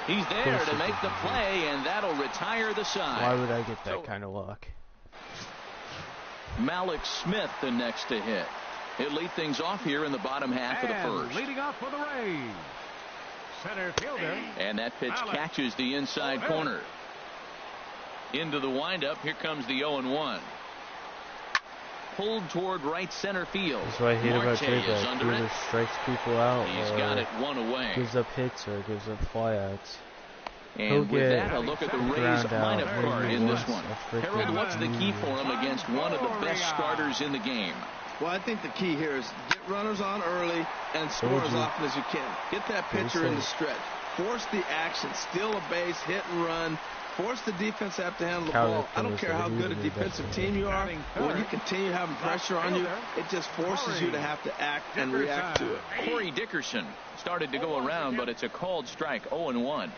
He's there to make the play, and that'll retire the side. Why would I get that kind of luck? Malik Smith the next to hit. He'll lead things off here in the bottom half of the first. Leading off for the Rays, center fielder. And that pitch catches the inside corner. Into the windup. Here comes the 0-1. Pulled toward right center field. That's what I hate about J-Bag. He either strikes people out, He's got it one away. Gives up hits or gives up flyouts. And with that, a look at the Rays lineup card in this one. Harold, what's the key for him against one of the best starters in the game? Well, I think the key here is get runners on early and score as often as you can. Get that pitcher in the stretch. Force the action. Steal a base, hit and run. Force the defense to have to handle the ball. I don't care how good a defensive team you are. When you continue having pressure on you, it just forces you to have to act and react to it. Corey Dickerson started to go around, but it's a called strike. 0-1.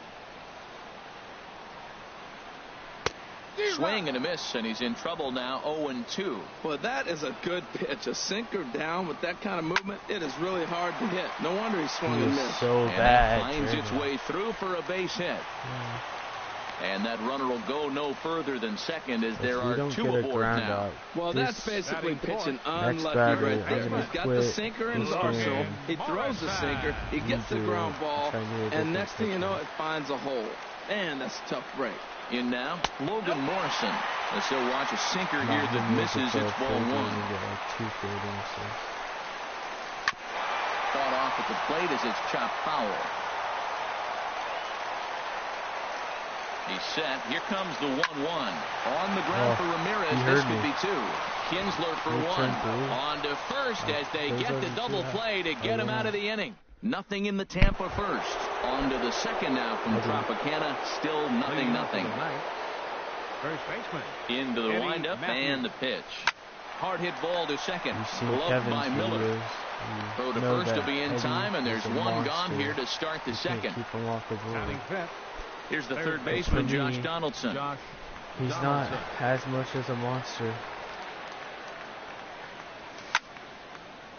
Swing and a miss, and he's in trouble now. 0-2. Well, that is a good pitch. A sinker down with that kind of movement, it is really hard to hit. No wonder he swung and missed. So and bad. That finds its way through for a base hit. And that runner will go no further than second as there are 2 aboard now. Well, that's basically pitching unlucky right there. He's got the sinker in his arsenal. He throws the sinker. He gets the ground ball. And next thing you know, it finds a hole. Man, that's a tough break. In now, Logan Morrison. Let's still watch a sinker here that misses. It's ball 1. Fought off at the plate as it's chopped foul. He's set. Here comes the 1-1. On the ground for Ramirez. This could be 2. Kinsler for 1. On to first as they get the double play to get him out of the inning. Nothing in the Tampa first. On to the second now from Tropicana. Still 0-0. First baseman. Into the windup and the pitch. Hard hit ball to second. Gloved by Miller. Throw to first will be in time, and there's 1 gone here to start the second. Here's the third baseman, Josh Donaldson. He's not as much as a monster.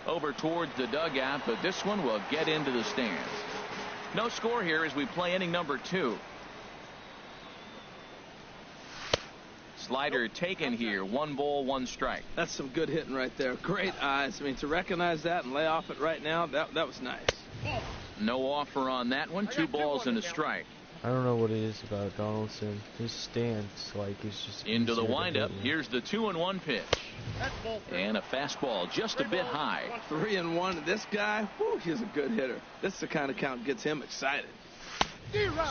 Over towards the dugout, but this one will get into the stands. No score here as we play inning number 2. Slider taken here. 1 ball, 1 strike. That's some good hitting right there. Great eyes. I mean, to recognize that and lay off it right now, that was nice. No offer on that one. 2 balls and a strike. I don't know what it is about Donaldson. His stance, like, is just into the windup. Here's the 2-1 pitch. And a fastball just a bit high. 3-1. This guy, whew, he's a good hitter. This is the kind of count that gets him excited.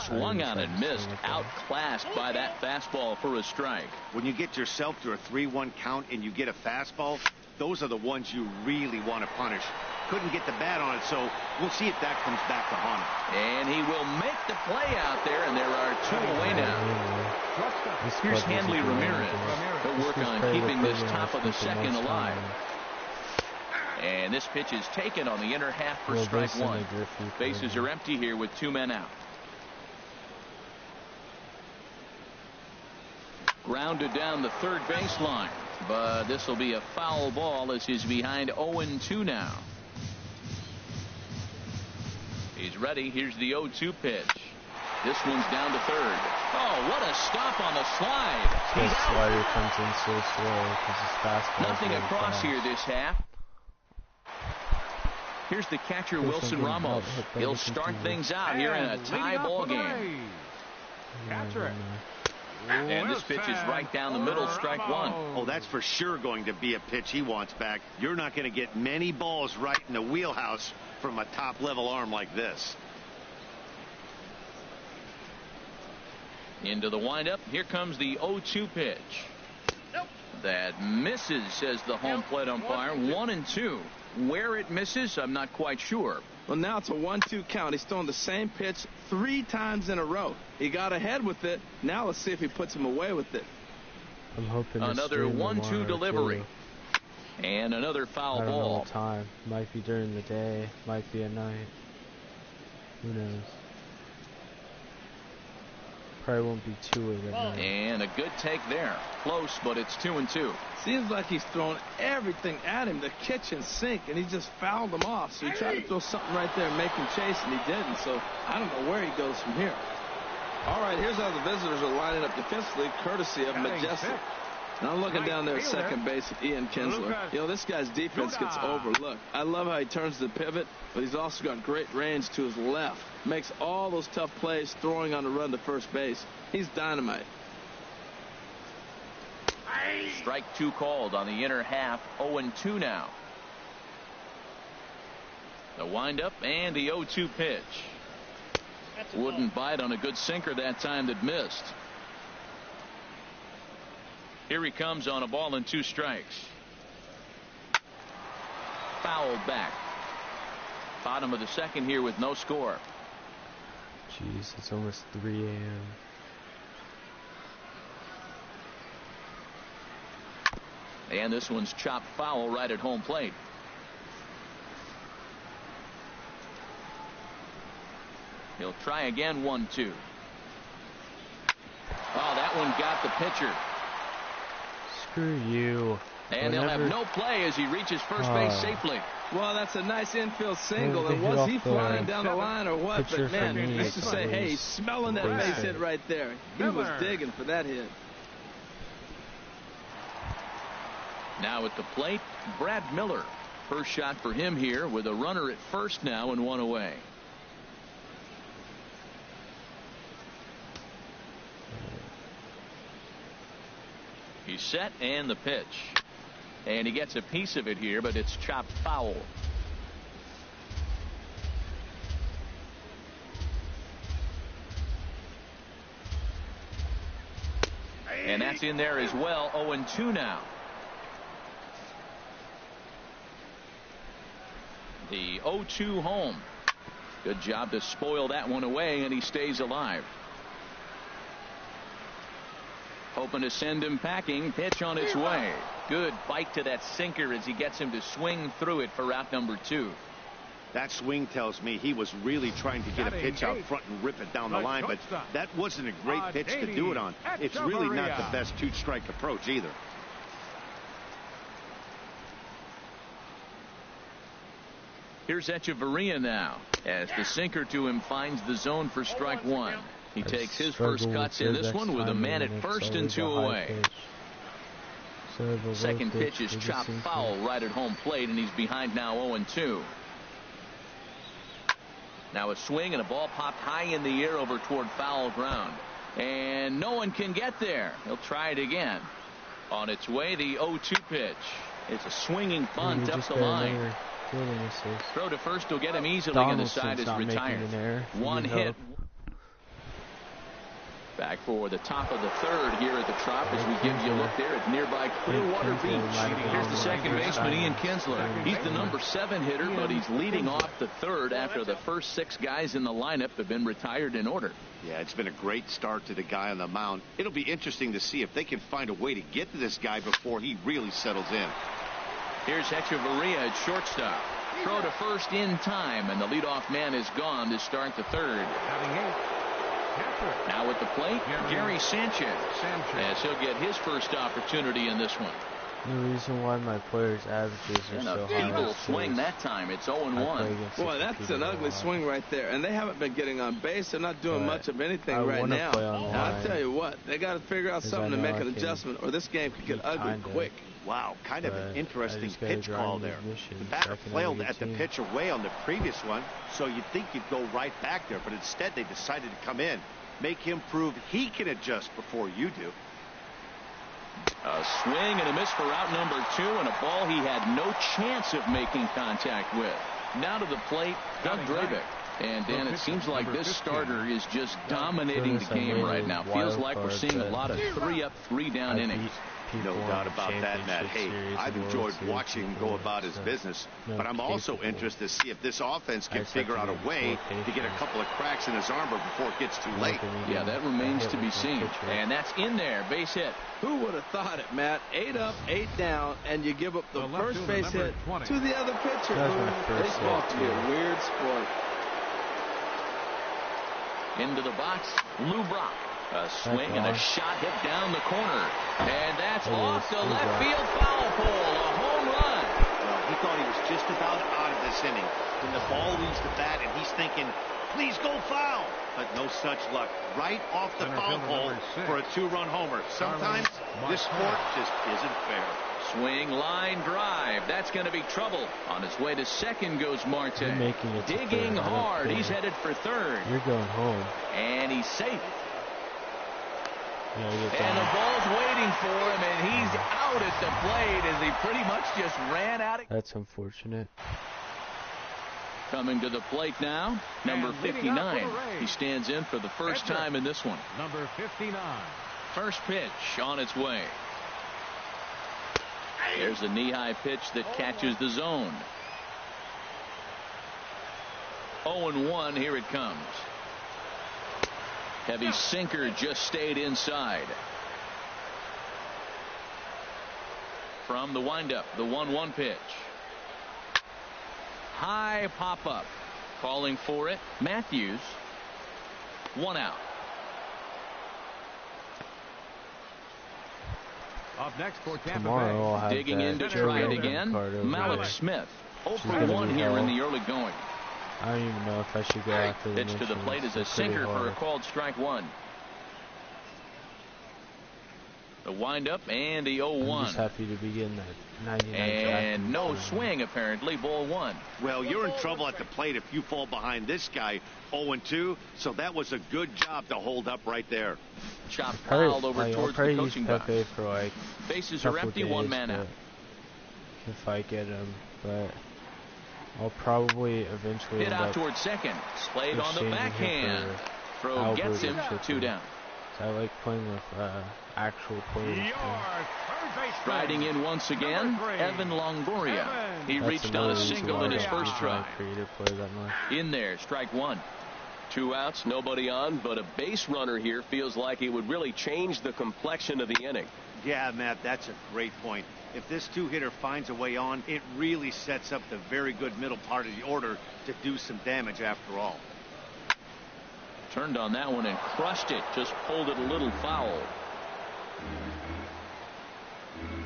Swung on and missed. Outclassed by that fastball for a strike. When you get yourself to a 3-1 count and you get a fastball, those are the ones you really want to punish. Couldn't get the bat on it, so we'll see if that comes back to haunt him. And he will make the play out there, and there are 2 away now. Here's Hanley Ramirez. He'll work on keeping this top of the second alive. And this pitch is taken on the inner half for strike 1. Bases are empty here with 2 men out. Grounded down the third baseline, but this will be a foul ball as he's behind 0-2 now. He's ready. Here's the 0-2 pitch. This one's down to third. Oh, what a stop on the slide. His slider comes in so slow because his fastball. Nothing across here this half. Here's the catcher, Wilson Ramos. He'll start things out here in a tie ball game. Catcher. And this pitch is right down the middle, strike one. Oh, that's for sure going to be a pitch he wants back. You're not going to get many balls right in the wheelhouse from a top-level arm like this. Into the windup. Here comes the 0-2 pitch. That misses, says the home plate umpire. 1-2. Where it misses, I'm not quite sure. Well, now it's a 1-2 count. He's throwing the same pitch 3 times in a row. He got ahead with it. Now let's see if he puts him away with it. I'm hoping another 1-2 delivery. And another foul I don't know ball. what time. Might be during the day. Might be at night. Who knows? Probably won't be 2 at night. And a good take there. Close, but it's 2-2. Seems like he's throwing everything at him, the kitchen sink, and he just fouled them off. So he tried to throw something right there and make him chase, and he didn't. So I don't know where he goes from here. All right, here's how the visitors are lining up defensively, courtesy of Majestic. And I'm looking down there at second base at Ian Kinsler. You know, this guy's defense gets overlooked. I love how he turns the pivot, but he's also got great range to his left. Makes all those tough plays throwing on the run to first base. He's dynamite. Strike 2 called on the inner half. 0-2 now. The windup and the 0-2 pitch. Wouldn't bite on a good sinker that time that missed. Here he comes on a ball and 2 strikes. Fouled back. Bottom of the second here with no score. Jeez, it's almost 3 a.m. And this one's chopped foul right at home plate. He'll try again. 1-2. Oh, that one got the pitcher. Screw you. And he'll have no play as he reaches first base safely. Well, that's a nice infield single. And was he flying down the line or what? But, man, let's just say, hey, he's smelling that base hit right there. He was digging for that hit. Now at the plate, Brad Miller. First shot for him here with a runner at first now and 1 away. He's set and the pitch. And he gets a piece of it here, but it's chopped foul. And that's in there as well. 0-2 now. The 0-2 home. Good job to spoil that one away, and he stays alive. Hoping to send him packing. Pitch on its way. Good bite to that sinker as he gets him to swing through it for out number 2. That swing tells me he was really trying to get a pitch out front and rip it down the line, but that wasn't a great pitch to do it on. It's really not the best 2-strike approach either. Here's Echeverria now as the sinker to him finds the zone for strike 1. He takes his first cuts in this one with a man at first and 2 away. Second pitch is chopped foul right at home plate, and he's behind now 0-2. Now a swing and a ball popped high in the air over toward foul ground. And no one can get there. He'll try it again. On its way, the 0-2 pitch. It's a swinging bunt up the line. Throw to first will get him easily, and the side is retired. One hit. Back for the top of the third here at the Trop as we give you a look there at nearby Clearwater Beach. Here's the second baseman, Ian Kinsler. He's the number 7 hitter, but he's leading off the third after the first 6 guys in the lineup have been retired in order. Yeah, it's been a great start to the guy on the mound. It'll be interesting to see if they can find a way to get to this guy before he really settles in. Here's Echeverria at shortstop. Throw to first in time, and the leadoff man is gone to start the third. Now at the plate, Gary Sanchez, as he'll get his first opportunity in this one. The reason why my players' averages are so high. And a feeble swing that time. It's 0-1. Boy, that's an ugly swing right there. And they haven't been getting on base. They're not doing much of anything right now. I'll tell you what, they got to figure out something to make an adjustment, or this game could get ugly quick. Wow, kind of an interesting pitch call there. The batter flailed at the pitch away on the previous one, so you'd think you'd go right back there, but instead they decided to come in. Make him prove he can adjust before you do. A swing and a miss for out number 2, and a ball he had no chance of making contact with. Now to the plate, Doug Drabek. And Dan, it seems like this starter is just dominating the game right now. Feels like we're seeing a lot of 3-up, 3-down innings. No doubt about that, Matt. Hey, I've enjoyed watching him go about his business, but I'm also interested to see if this offense can figure out a way to get a couple of cracks in his armor before it gets too late. Yeah, that remains to be seen. And that's in there, base hit. Who would have thought it, Matt? 8 up, 8 down, and you give up the first base hit to the other pitcher. Baseball to be a weird sport. Into the box, Lou Brock. A swing and a shot hit down the corner. And that's off the left field foul pole. A home run. Well, he thought he was just about out of this inning when the ball leaves the bat, and he's thinking, please go foul. But no such luck. Right off the foul pole for a 2-run homer. Sometimes this sport just isn't fair. Swing, line drive. That's going to be trouble. On his way to second goes Marte. Digging hard. He's headed for third. You're going home. And he's safe. Yeah, and the ball's waiting for him, and he's out at the plate as he pretty much just ran out of. That's unfortunate. Coming to the plate now, number 59. He stands in for the first time in this one. Number 59. First pitch on its way. There's a knee-high pitch that catches the zone. 0-1, here it comes. Heavy sinker just stayed inside. From the windup, the 1-1 pitch. High pop-up. Calling for it, Matthews. 1 out. Up next for Tampa Tomorrow I'll have digging in to try it again. Malik Smith. 0-for-1 here in the early going. I don't even know if I should go after the pitch to the plate is a sinker for a called strike 1. The windup and the 0-1. I'm just happy to be getting that 99. And no swing apparently. Ball 1. Well, you're in trouble at the plate if you fall behind this guy. 0-2. So that was a good job to hold up right there. Chop fouled over towards the coaching box. For like bases are empty, 1 man out. If I get him, but I'll probably eventually hit out towards second. Slayed on the backhand. Throw gets him 2 down. I like playing with actual players. Riding in once again, Evan Longoria. He reached on a single in his first try. In there, strike 1. 2 outs, nobody on, but a base runner here feels like it would really change the complexion of the inning. Yeah, Matt, that's a great point. If this 2-hitter finds a way on, it really sets up the very good middle part of the order to do some damage after all. Turned on that one and crushed it. Just pulled it a little foul.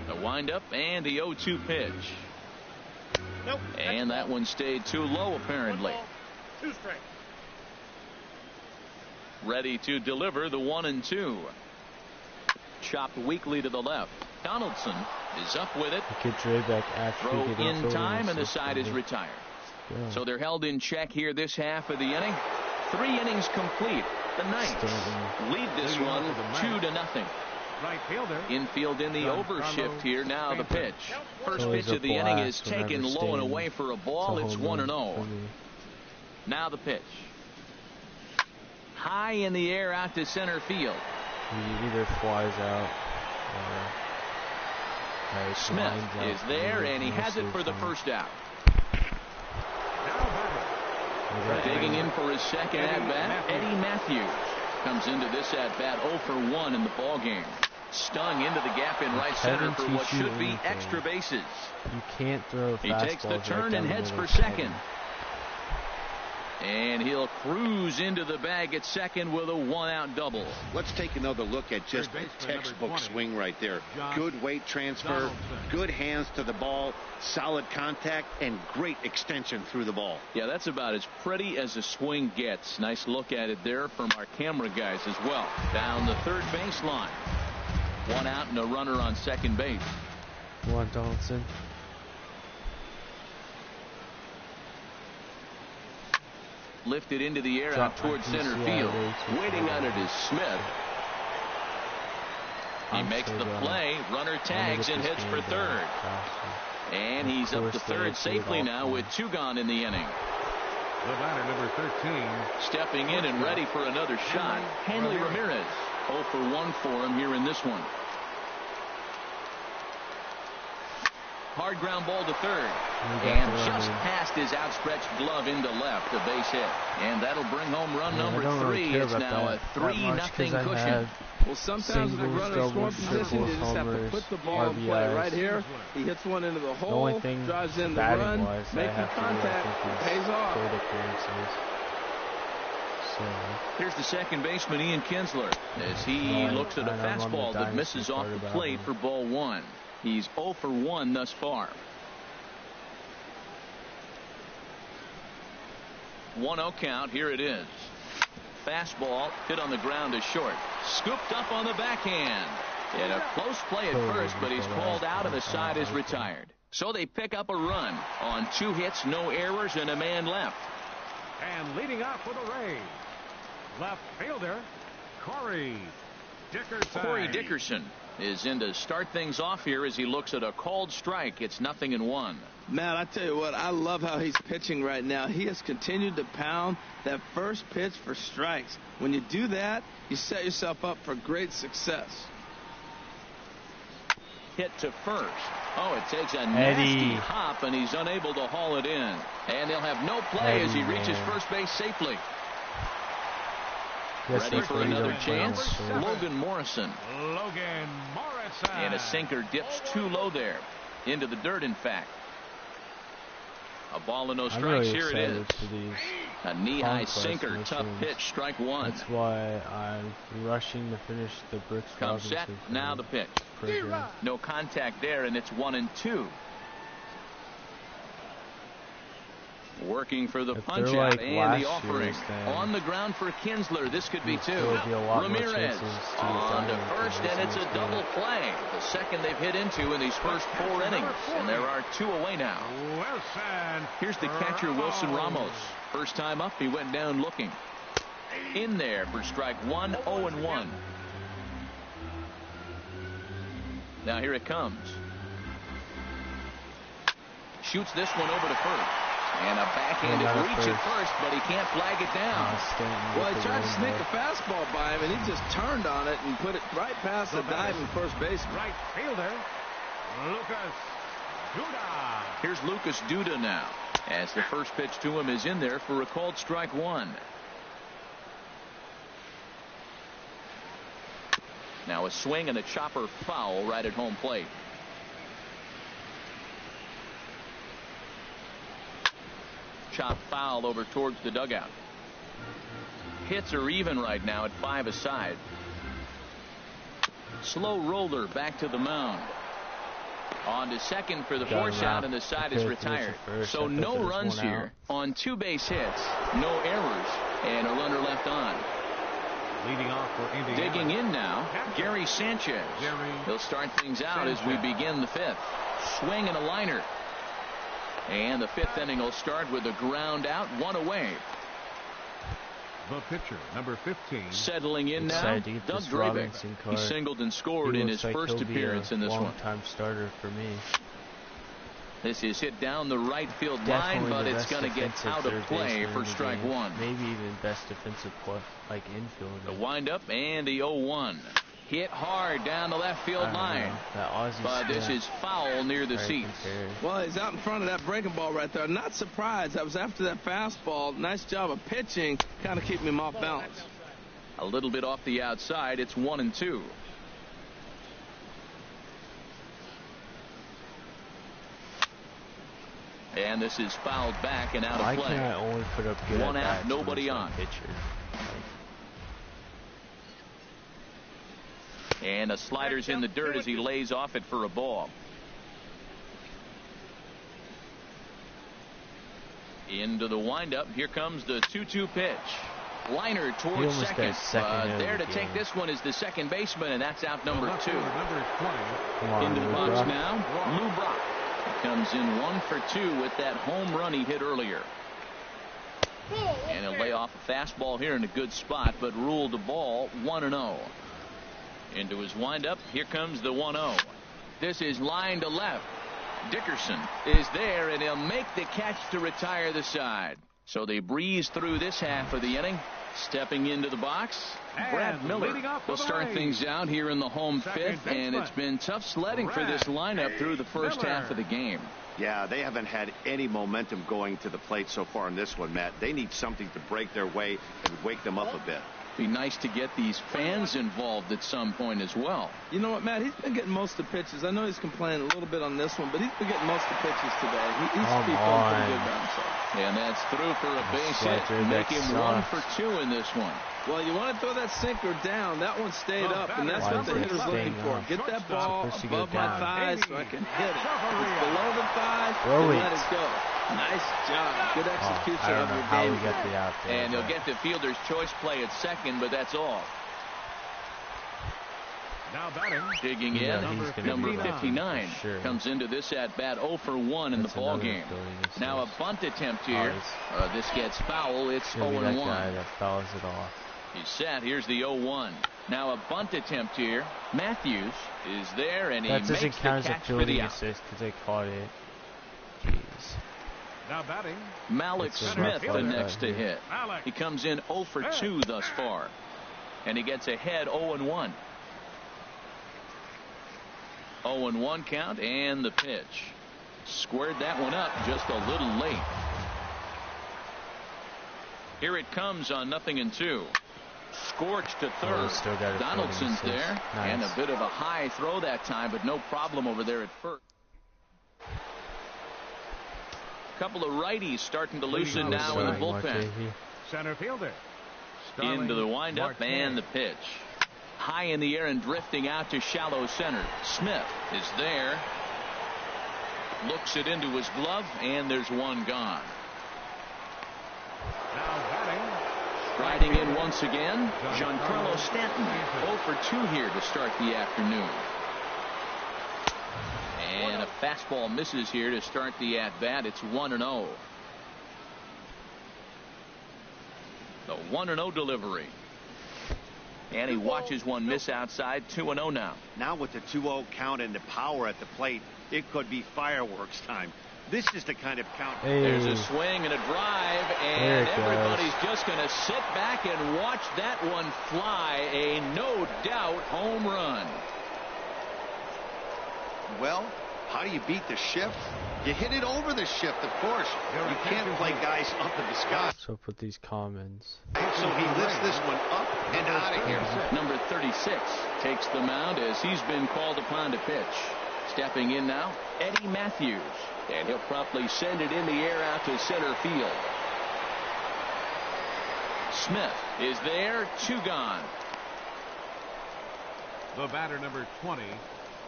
The windup and the 0-2 pitch. Nope. And that one stayed too low apparently. 2 strike. Ready to deliver the 1-2. Chopped weakly to the left. Donaldson is up with it. Throw in time, and the side is retired. Yeah. So they're held in check here this half of the inning. 3 innings complete. The Knights lead this one 2-0. Right fielder. Infield in the overshift here. Now the pitch. First pitch of the inning is taken low and away for a ball. It's 1-0. Now the pitch. High in the air out to center field. He either flies out or Smith is there, and he has it for the first out. Digging in for his second at-bat, Eddie Matthews comes into this at-bat 0-for-1 in the ballgame. Stung into the gap in right center for what should be extra bases. You can't throw fastballs. He takes the turn and heads for second. And he'll cruise into the bag at second with a 1-out double. Let's take another look at just a textbook swing right there. Good weight transfer, good hands to the ball, solid contact, and great extension through the ball. Yeah, that's about as pretty as a swing gets. Nice look at it there from our camera guys as well. Down the third baseline. 1 out and a runner on second base. Juan Donaldson. Lifted into the air out towards center field. Waiting on it is Smith. He makes the play. Runner tags and hits for third. And he's up to third safely now with 2 gone in the inning. The batter, number 13. Stepping in and ready for another shot, Hanley Ramirez. 0 for 1 for him here in this one. Hard ground ball to third. And just past his outstretched glove into left, a base hit. And that'll bring home run number 3. It's now a 3-0 cushion. Well, sometimes in a runner scoring position, you just have to put the ball in play. Right here, he hits one into the hole, drives in the run, making contact, pays off. Here's the second baseman, Ian Kinsler, as he looks at a fastball that misses off the plate for ball 1. He's 0 for 1 thus far. 1-0 count. Here it is. Fastball hit on the ground is short. Scooped up on the backhand. In a close play at first, but he's called out and the side is retired. So they pick up a run on 2 hits, no errors, and a man left. And leading off for the Rays, left fielder Corey Dickerson. Corey Dickerson is in to start things off here as he looks at a called strike. It's 0-1. Matt, I tell you what, I love how he's pitching right now. He has continued to pound that first pitch for strikes. When you do that, you set yourself up for great success. Hit to first. Oh, it takes a nasty hop, and he's unable to haul it in. And they'll have no play as he reaches first base safely. Ready for another chance? Logan Morrison. And a sinker dips too low there. Into the dirt, in fact. A ball and no strikes. Here it is. A knee-high sinker. Tough pitch. Strike 1. That's why I'm rushing to finish the Brooks Robinson. Set. Now the pitch. No contact there, and it's 1-2. Working for the punch out and the offering. On the ground for Kinsler. This could be 2. Ramirez on to first, and it's a double play. The second they've hit into in these first 4 innings. And there are 2 away now. Here's the catcher, Wilson Ramos. First time up, he went down looking. In there for strike 1, 0-1. Now here it comes. Shoots this one over to first. And a backhanded reach at first, but he can't flag it down. Well, he tried to sneak a fastball by him, and he just turned on it and put it right past the diving first baseman. Right fielder, Lucas Duda. Here's Lucas Duda now, as the first pitch to him is in there for a called strike 1. Now a swing and a chopper foul right at home plate. Chop foul over towards the dugout. Hits are even right now at 5 aside. Slow roller back to the mound. On to second for the force out, and the side is retired. So no runs here on 2 base hits, no errors, and a runner left on. Leading off for Indiana. Digging in now, Gary Sanchez. He'll start things out as we begin the 5th. Swing and a liner. And the 5th inning will start with a ground out, 1 away. The pitcher, number 15. Settling in now, Doug Drabek. He singled and scored in his first appearance in this one. Long-time starter for me. This is hit down the right field line, but it's going to get out of play for strike 1. Maybe even best defensive play, like infield. The windup and the 0-1. Hit hard down the left field line. But this is foul near the seats. Well, he's out in front of that breaking ball right there. Not surprised. That was after that fastball. Nice job of pitching, kind of keeping him off balance. A little bit off the outside. It's 1-2. And this is fouled back and out of play. Why can't I only put up good 1 out, nobody on. Pitcher? And the slider's in the dirt as he lays off it for a ball. Into the windup. Here comes the 2-2 pitch. Liner He towards almost second. got second over There to the take game. this one is the second baseman, and that's out number 2. Number 20. Come on, Into the Lou box Brock. now, Lou Brock. He comes in 1 for 2 with that home run he hit earlier. And he'll lay off a fastball here in a good spot, but ruled the ball 1-0. Into his windup, here comes the 1-0. This is line to left. Dickerson is there, and he'll make the catch to retire the side. So they breeze through this half of the inning. Stepping into the box, Brad Miller will start things out here in the home fifth, and it's been tough sledding for this lineup through the first half of the game. Yeah, they haven't had any momentum going to the plate so far in this one, Matt. They need something to break their way and wake them up a bit. Be nice to get these fans involved at some point as well. You know what, Matt? He's been getting most of the pitches. I know he's complaining a little bit on this one, but he's been getting most of the pitches today. He's feeling pretty good about himself. And that's through for a base hit. Make him 1 for 2 in this one. Well, you want to throw that sinker down. That one stayed up, and that's what the hitter's looking for. Get that ball above my thighs so I can hit it. If it's below the thighs, let it go. Nice job. Good execution I don't of know your how game. we got the out there. And he'll get the fielder's choice play at second, but that's all. Now batting. Digging Yeah, in, he's gonna number be 59 for sure. comes into this at bat 0 for 1 in That's the ball another game. fielding assist. Now a bunt attempt here. This gets foul. It's Gonna be 0 that and guy 1. that fouls it off. He's set. Here's the 0-1. Now a bunt attempt here. Matthews is there, and he That makes doesn't the count as a catch for fielding the out. assist because they caught it. Jeez. Now batting. Malik It's a Smith rough the one next to right hit. Malik. He comes in 0 for 2 thus far, and he gets ahead 0 and 1. 0 and 1 count, and the pitch. Squared that one up just a little late. Here it comes on 0-2. Scorched to third. Still got a Donaldson's fielding there, assist. and a Nice. bit of a high throw that time, but no problem over there at first. Couple of righties starting to loosen Leading now in the off the bullpen. Center fielder. Into the Starling windup Marte. and the pitch. High in the air and drifting out to shallow center. Smith is there. Looks it into his glove, and there's one gone. Now batting. Riding in once again, Giancarlo Stanton. 0 for 2 here to start the afternoon. And a fastball misses here to start the at-bat. It's 1-0. The 1-0 delivery. And he watches one miss outside. 2-0 now. Now with the 2-0 count and the power at the plate, it could be fireworks time. This is the kind of count. Hey. There's a swing and a drive, There and it everybody's goes. just going to sit back and watch that one fly. A no-doubt home run. Well, how do you beat the shift? You hit it over the shift, of course. You can't play guys up in the sky. So put these comments. So he lifts this one up and out of here. Number 36 takes the mound as he's been called upon to pitch. Stepping in now, Eddie Matthews. And he'll promptly send it in the air out to center field. Smith is there, 2 gone. The batter number 20.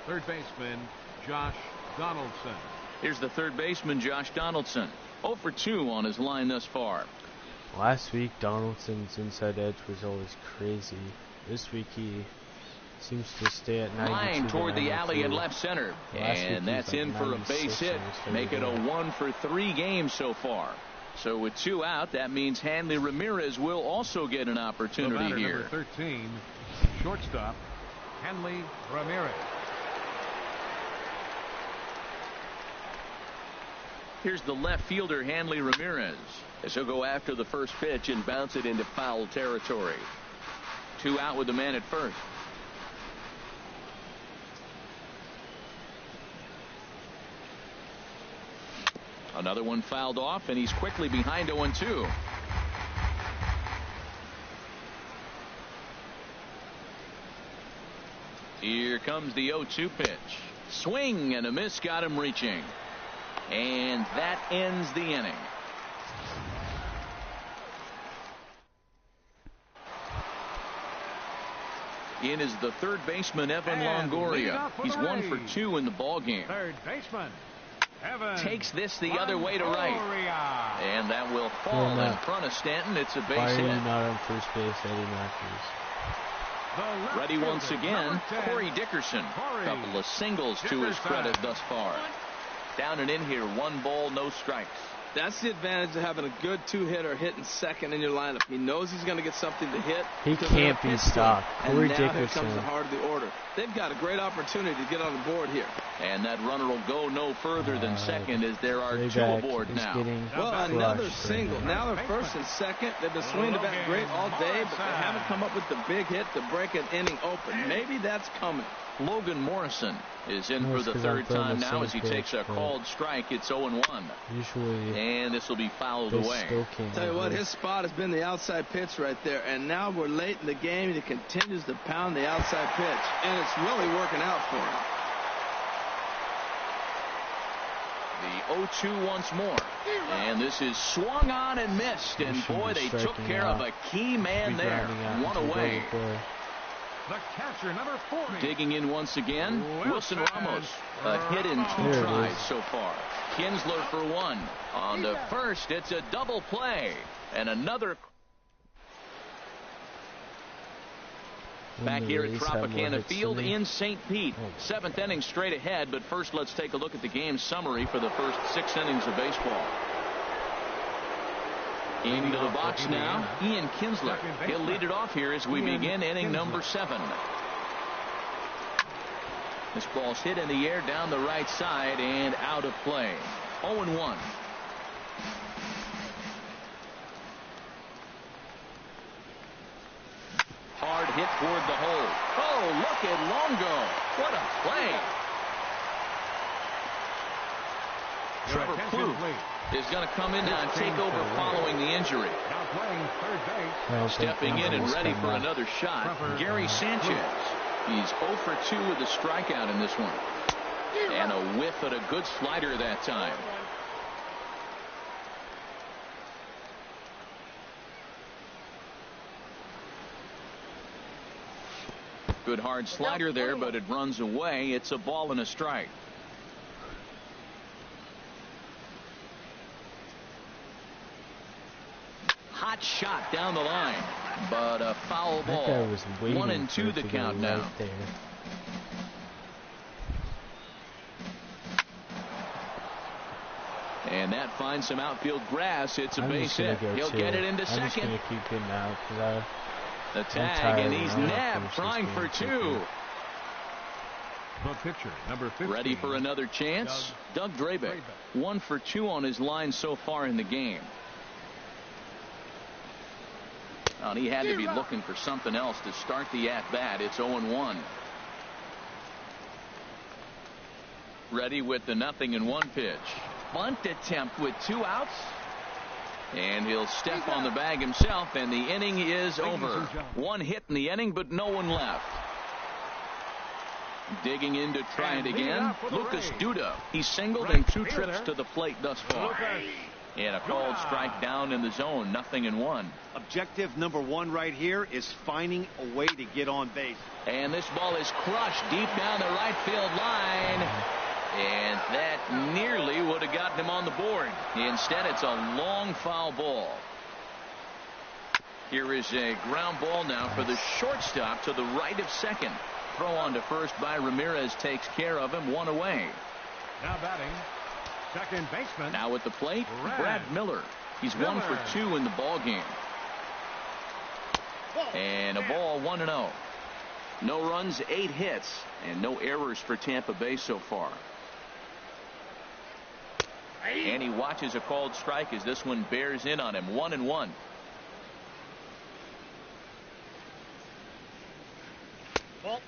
Third baseman Josh Donaldson. Here's the third baseman, Josh Donaldson. 0 for 2 on his line thus far. Last week, Donaldson's inside edge was always crazy. This week, he seems to stay at 92 Line to toward the 92. alley and left center. Last week he And was that's like in for a 96 base hit. when he started Make it a going. 1 for 3 games so far. So with 2 out, that means Hanley Ramirez will also get an The opportunity batter here. number 13. Shortstop Hanley Ramirez. Here's the left fielder, Hanley Ramirez, as he'll go after the first pitch and bounce it into foul territory. 2 out with the man at first. Another one fouled off, and he's quickly behind 0-2. Here comes the 0-2 pitch. Swing and a miss, got him reaching. And that ends the inning. In is the third baseman, Evan And leading Longoria. off for He's the 1 for Rays. 2 in the ball game. Third baseman takes this the other way to right. And that will fall in front of Stanton. It's a base Why are hit. you not on first base, Eddie Matthews? Ready once again, Corey Dickerson. A couple of singles to his credit thus far. Down and in here, 1 ball, no strikes. That's the advantage of having a good 2-hitter hitting second in your lineup. He knows he's going to get something to hit. He can't be stopped. Corey Dickerson. Here Dickerson. comes the heart of the order. They've got a great opportunity to get on the board here. And that runner will go no further than second as there are 2 aboard now. Well, another single. Now they're first and second. They've been swinging the bat great all day, but they haven't come up with the big hit to break an inning open. Maybe that's coming. Logan Morrison is in for the 3rd time now as he takes a called strike. It's 0-1. Usually, and this will be fouled away. Tell you what, his spot has been the outside pitch right there, and now we're late in the game, and he continues to pound the outside pitch, and it's really working out for him. The 0-2 once more, and this is swung on and missed, and boy, they took care of a key man there. 1 away. The catcher, number 40. Digging in once again, Wilson Ramos. A hit in 2 tries so far. Kinsler for 1. On the first, it's a double play. And another. Back here at Tropicana Field in St. Pete. 7th inning straight ahead, but first let's take a look at the game summary for the first 6 innings of baseball. Into the box now, Ian Kinsler. He'll lead it off here as we begin inning number 7. This ball's hit in the air down the right side and out of play. 0-1. Hard hit toward the hole. Oh, look at Longo. What a play. Trevor Plouffe is going to come in now and take over following the injury. Now playing third base. Stepping in and ready for another shot, Gary Sanchez. He's 0 for 2 with a strikeout in this one. And a whiff at a good slider that time. Good hard slider there, but it runs away. It's a ball and a strike. Hot shot down the line, but a foul ball. 1-2 the count now. And that finds some outfield grass. It's a base hit. He'll get it into second. I'm just going to keep getting out because the tag, and he's nabbed, trying for 2. The pitcher, number 15. Ready for another chance? Doug Drabek. 1 for 2 on his line so far in the game. Well, he had to be looking for something else to start the at-bat. It's 0-1. Ready with the 0-1 pitch. Bunt attempt with 2 outs. And he'll step on the bag himself, and the inning is over. 1 hit in the inning, but no one left. Digging in to try it again, Lucas Duda. He's singled in 2 trips to the plate thus far. And a called strike down in the zone, 0-1. Objective number 1 right here is finding a way to get on base. And this ball is crushed deep down the right field line. And that nearly would have gotten him on the board. Instead, it's a long foul ball. Here is a ground ball now for the shortstop to the right of second. Throw on to first by Ramirez takes care of him. 1 away. Now batting, second baseman. Now at the plate, Brad Miller. He's 1 for 2 in the ball game. And a ball, 1-0. No runs, 8 hits, and no errors for Tampa Bay so far. And he watches a called strike as this one bears in on him. 1-1.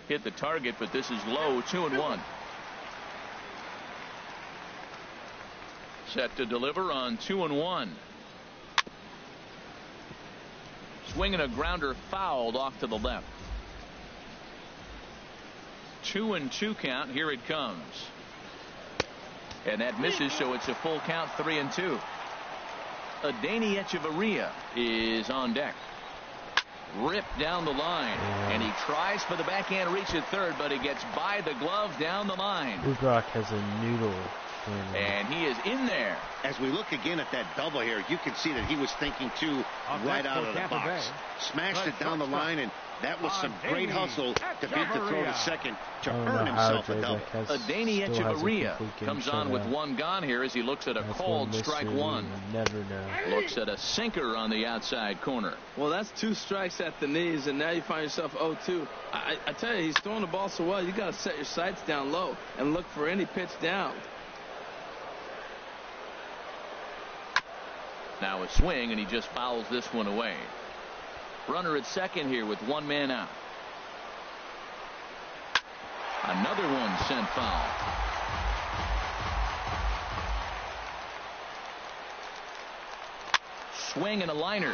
Hit the target, but this is low. 2-1. Set to deliver on 2-1. Swinging a grounder fouled off to the left. 2-2 count. Here it comes. And that misses, so it's a full count. 3-2. Adeiny Echeverria is on deck. Ripped down the line, and he tries for the backhand reach at third, but he gets by the glove down the line. Ugrok has a noodle And he is in there. As we look again at that double here, you can see that he was thinking too right out of the box. Smashed it down the line, and that was some great hustle to beat the throw to second to earn himself a double. Adeiny Echeverria comes on with one gone here as he looks at a called strike one. Never know. Looks at a sinker on the outside corner. Well, that's 2 strikes at the knees, and now you find yourself 0-2. I tell you, he's throwing the ball so well, you got to set your sights down low and look for any pitch down. Now a swing, and he just fouls this one away. Runner at second here with 1 man out. Another one sent foul. Swing and a liner.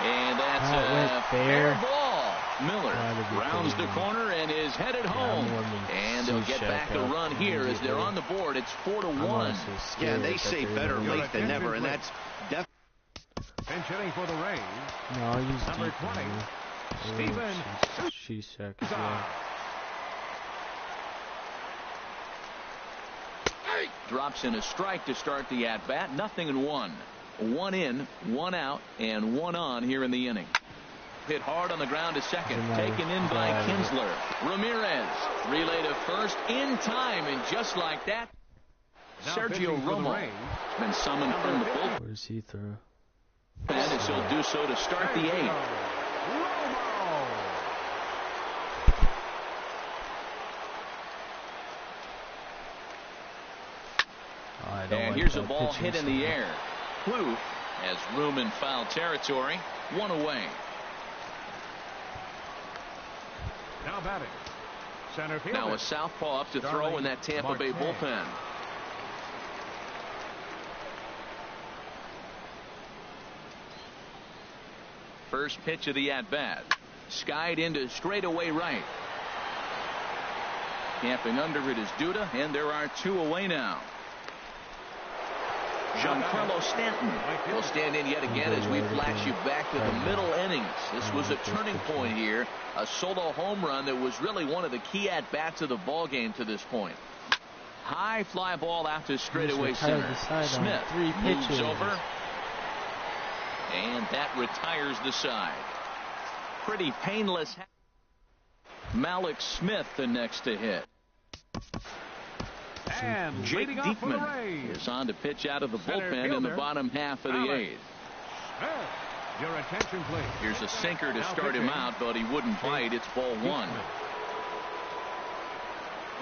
And that's a fair ball. Miller rounds the corner and is headed home. And they'll get back a run here as they're on the board. It's 4-1. Yeah, they say better late than never, and that's definitely. Pinch hitting for the Rays. No, I'll use number 20, Steven Cishek. Drops in a strike to start the at-bat. 0-1. 1 in, 1 out, and 1 on here in the inning. Hit hard on the ground to second. Taken in by Kinsler. Ramirez. Relay to first in time, and just like that, Sergio Romo has been summoned from the bullpen. Where does he throw? And as he'll do so to start the 8th. And here's a ball hit in the air. Plouffe has room in foul territory. 1 away. Now batting. Center field. Now a southpaw up to throw in that Tampa Bay bullpen. First pitch of the at-bat. Skied into straightaway right. Camping under it is Duda, and there are 2 away now. Giancarlo Stanton will stand in yet again as we flash you back to the middle innings. This was a turning point here. A solo home run that was really one of the key at-bats of the ball game to this point. High fly ball out to straightaway center. Smith moves over. And that retires the side. Pretty painless. Malik Smith the next to hit. And Jake Diekman is on to pitch out of the bullpen in the bottom half of the 8th. Your attention, please. Here's a sinker to start him out, but he wouldn't bite. It's ball 1.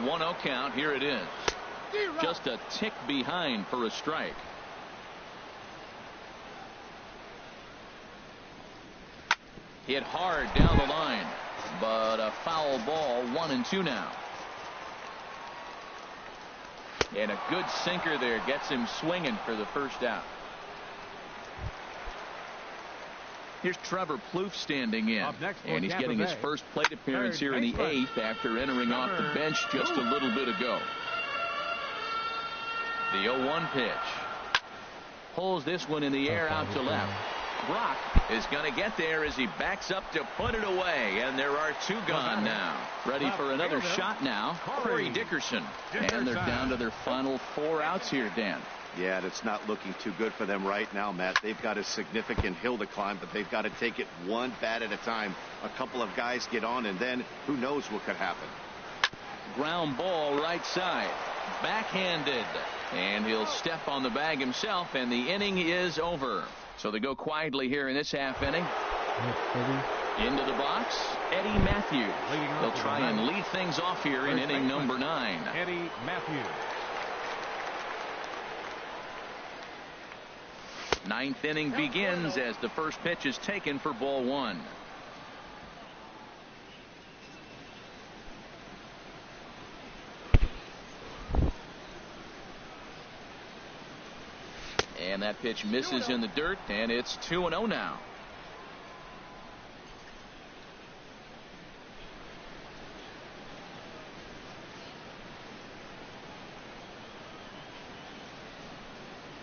1-0 count. Here it is. Just a tick behind for a strike. Hit hard down the line, but a foul ball. 1-2 now. And a good sinker there gets him swinging for the first out. Here's Trevor Plouffe standing in, and he's getting his first plate appearance here in the 8th after entering off the bench just a little bit ago. The 0-1 pitch. Pulls this one in the air out to left. Brock is going to get there as he backs up to put it away, and there are 2 gone now. Ready for another shot now, Corey Dickerson. And they're down to their final 4 outs here, Dan. Yeah, and it's not looking too good for them right now, Matt. They've got a significant hill to climb, but they've got to take it 1 bat at a time. A couple of guys get on, and then who knows what could happen. Ground ball right side. Backhanded. And he'll step on the bag himself, and the inning is over. So they go quietly here in this half inning. Into the box, Eddie Matthews. They'll try and lead things off here in inning number 9. Eddie Matthews. 9th inning begins as the first pitch is taken for ball 1. And that pitch misses in the dirt, and it's 2-0 now.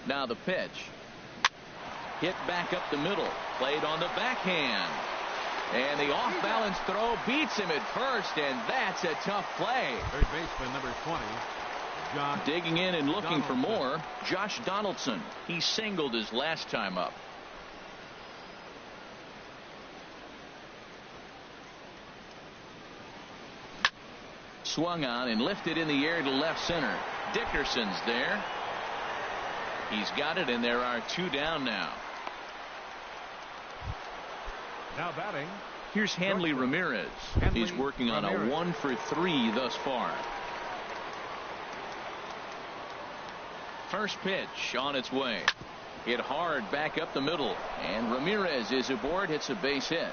Now the pitch. Hit back up the middle. Played on the backhand. And the off-balance throw beats him at first, and that's a tough play. Third baseman number 20, Josh. Digging in and looking for more, Josh Donaldson. He singled his last time up. Swung on and lifted in the air to left center. Dickerson's there. He's got it, and there are 2 down now. Now batting. Here's Hanley Ramirez. He's working on a 1 for 3 thus far. First pitch on its way. Hit hard back up the middle, and Ramirez is aboard, hits a base hit.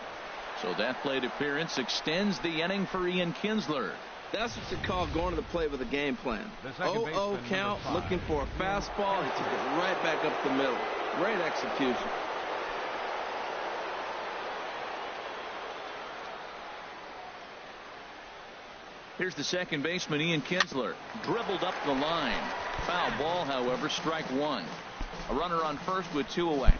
So that plate appearance extends the inning for Ian Kinsler. That's what you call going to the plate with a game plan. 0-0 count, looking for a fastball. He took it right back up the middle. Great execution. Here's the second baseman, Ian Kinsler. Dribbled up the line. Foul ball, however, strike 1. A runner on first with 2 away.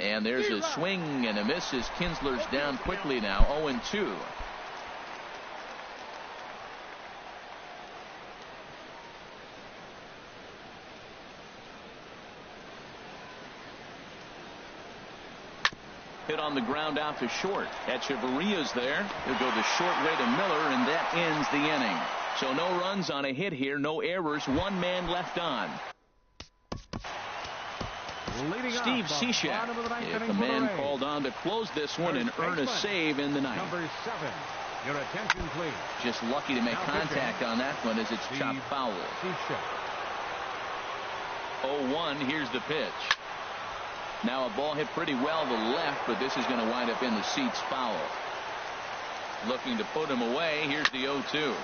And there's a swing and a miss as Kinsler's down quickly now, 0-2. Hit on the ground out to short. Echeverria's there. He'll go the short way to Miller, and that ends the inning. So no runs on a hit here, no errors, 1 man left on. Steve Cishek is the man called on to close this one and earn a save in the ninth. Number 7. Your attention, please. Just lucky to make contact on that one as it's chopped foul. 0-1. Here's the pitch. Now a ball hit pretty well to left, but this is going to wind up in the seats foul. Looking to put him away. Here's the 0-2.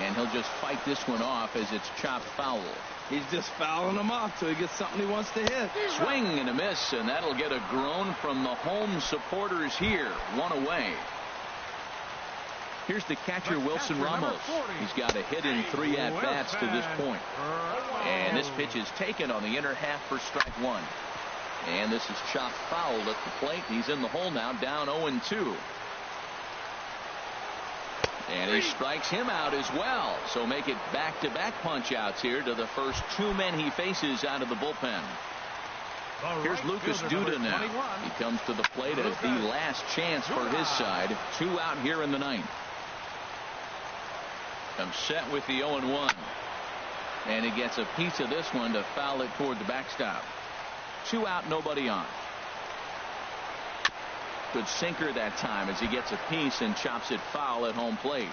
And he'll just fight this one off as it's chopped foul. He's just fouling him off till he gets something he wants to hit. Swing and a miss, and that'll get a groan from the home supporters here. 1 away. Here's the catcher, Wilson Ramos. He's got a hit in 3 at-bats to this point. And this pitch is taken on the inner half for strike 1. And this is chopped foul at the plate. He's in the hole now, down 0-2. And he strikes him out as well. So make it back-to-back punch-outs here to the first 2 men he faces out of the bullpen. Here's Lucas Duda now. He comes to the plate as the last chance for his side. 2 out here in the ninth. I'm set with the 0-1. And he gets a piece of this one to foul it toward the backstop. 2 out, nobody on. Good sinker that time as he gets a piece and chops it foul at home plate.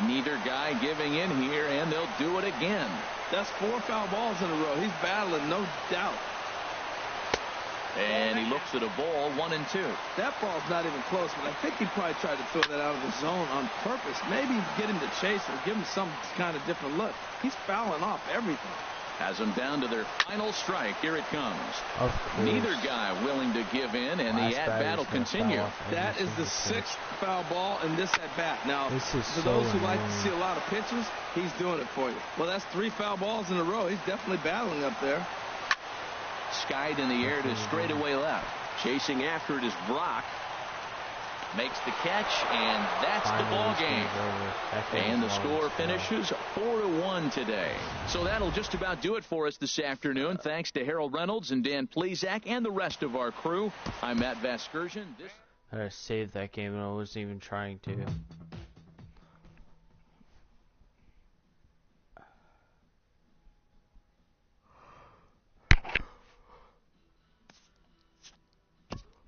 Neither guy giving in here, and they'll do it again. That's 4 foul balls in a row. He's battling, no doubt. And he looks at a ball, 1-2. That ball's not even close, but I think he probably tried to throw that out of the zone on purpose. Maybe get him to chase or give him some kind of different look. He's fouling off everything. Has them down to their final strike. Here it comes. Neither guy willing to give in, and the at-bat will continue. That is the 6th foul ball in this at-bat. Now, for those who like to see a lot of pitches, he's doing it for you. Well, that's 3 foul balls in a row. He's definitely battling up there. Skied in the air to straightaway left. Chasing after it is Brock. Makes the catch, and that's the ball game. And the score finishes 4-1 today. So that'll just about do it for us this afternoon. Thanks to Harold Reynolds and Dan Plesac and the rest of our crew. I'm Matt Vasgersian. I saved that game, and I wasn't even trying to.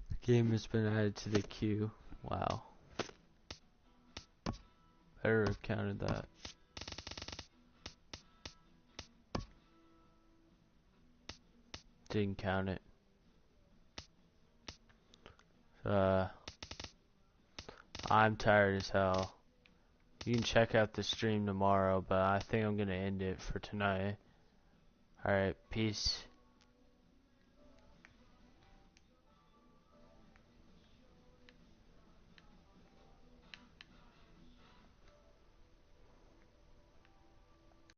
The game has been added to the queue. Wow. Better have counted that. Didn't count it. I'm tired as hell. You can check out the stream tomorrow, but I think I'm gonna end it for tonight. Alright, peace.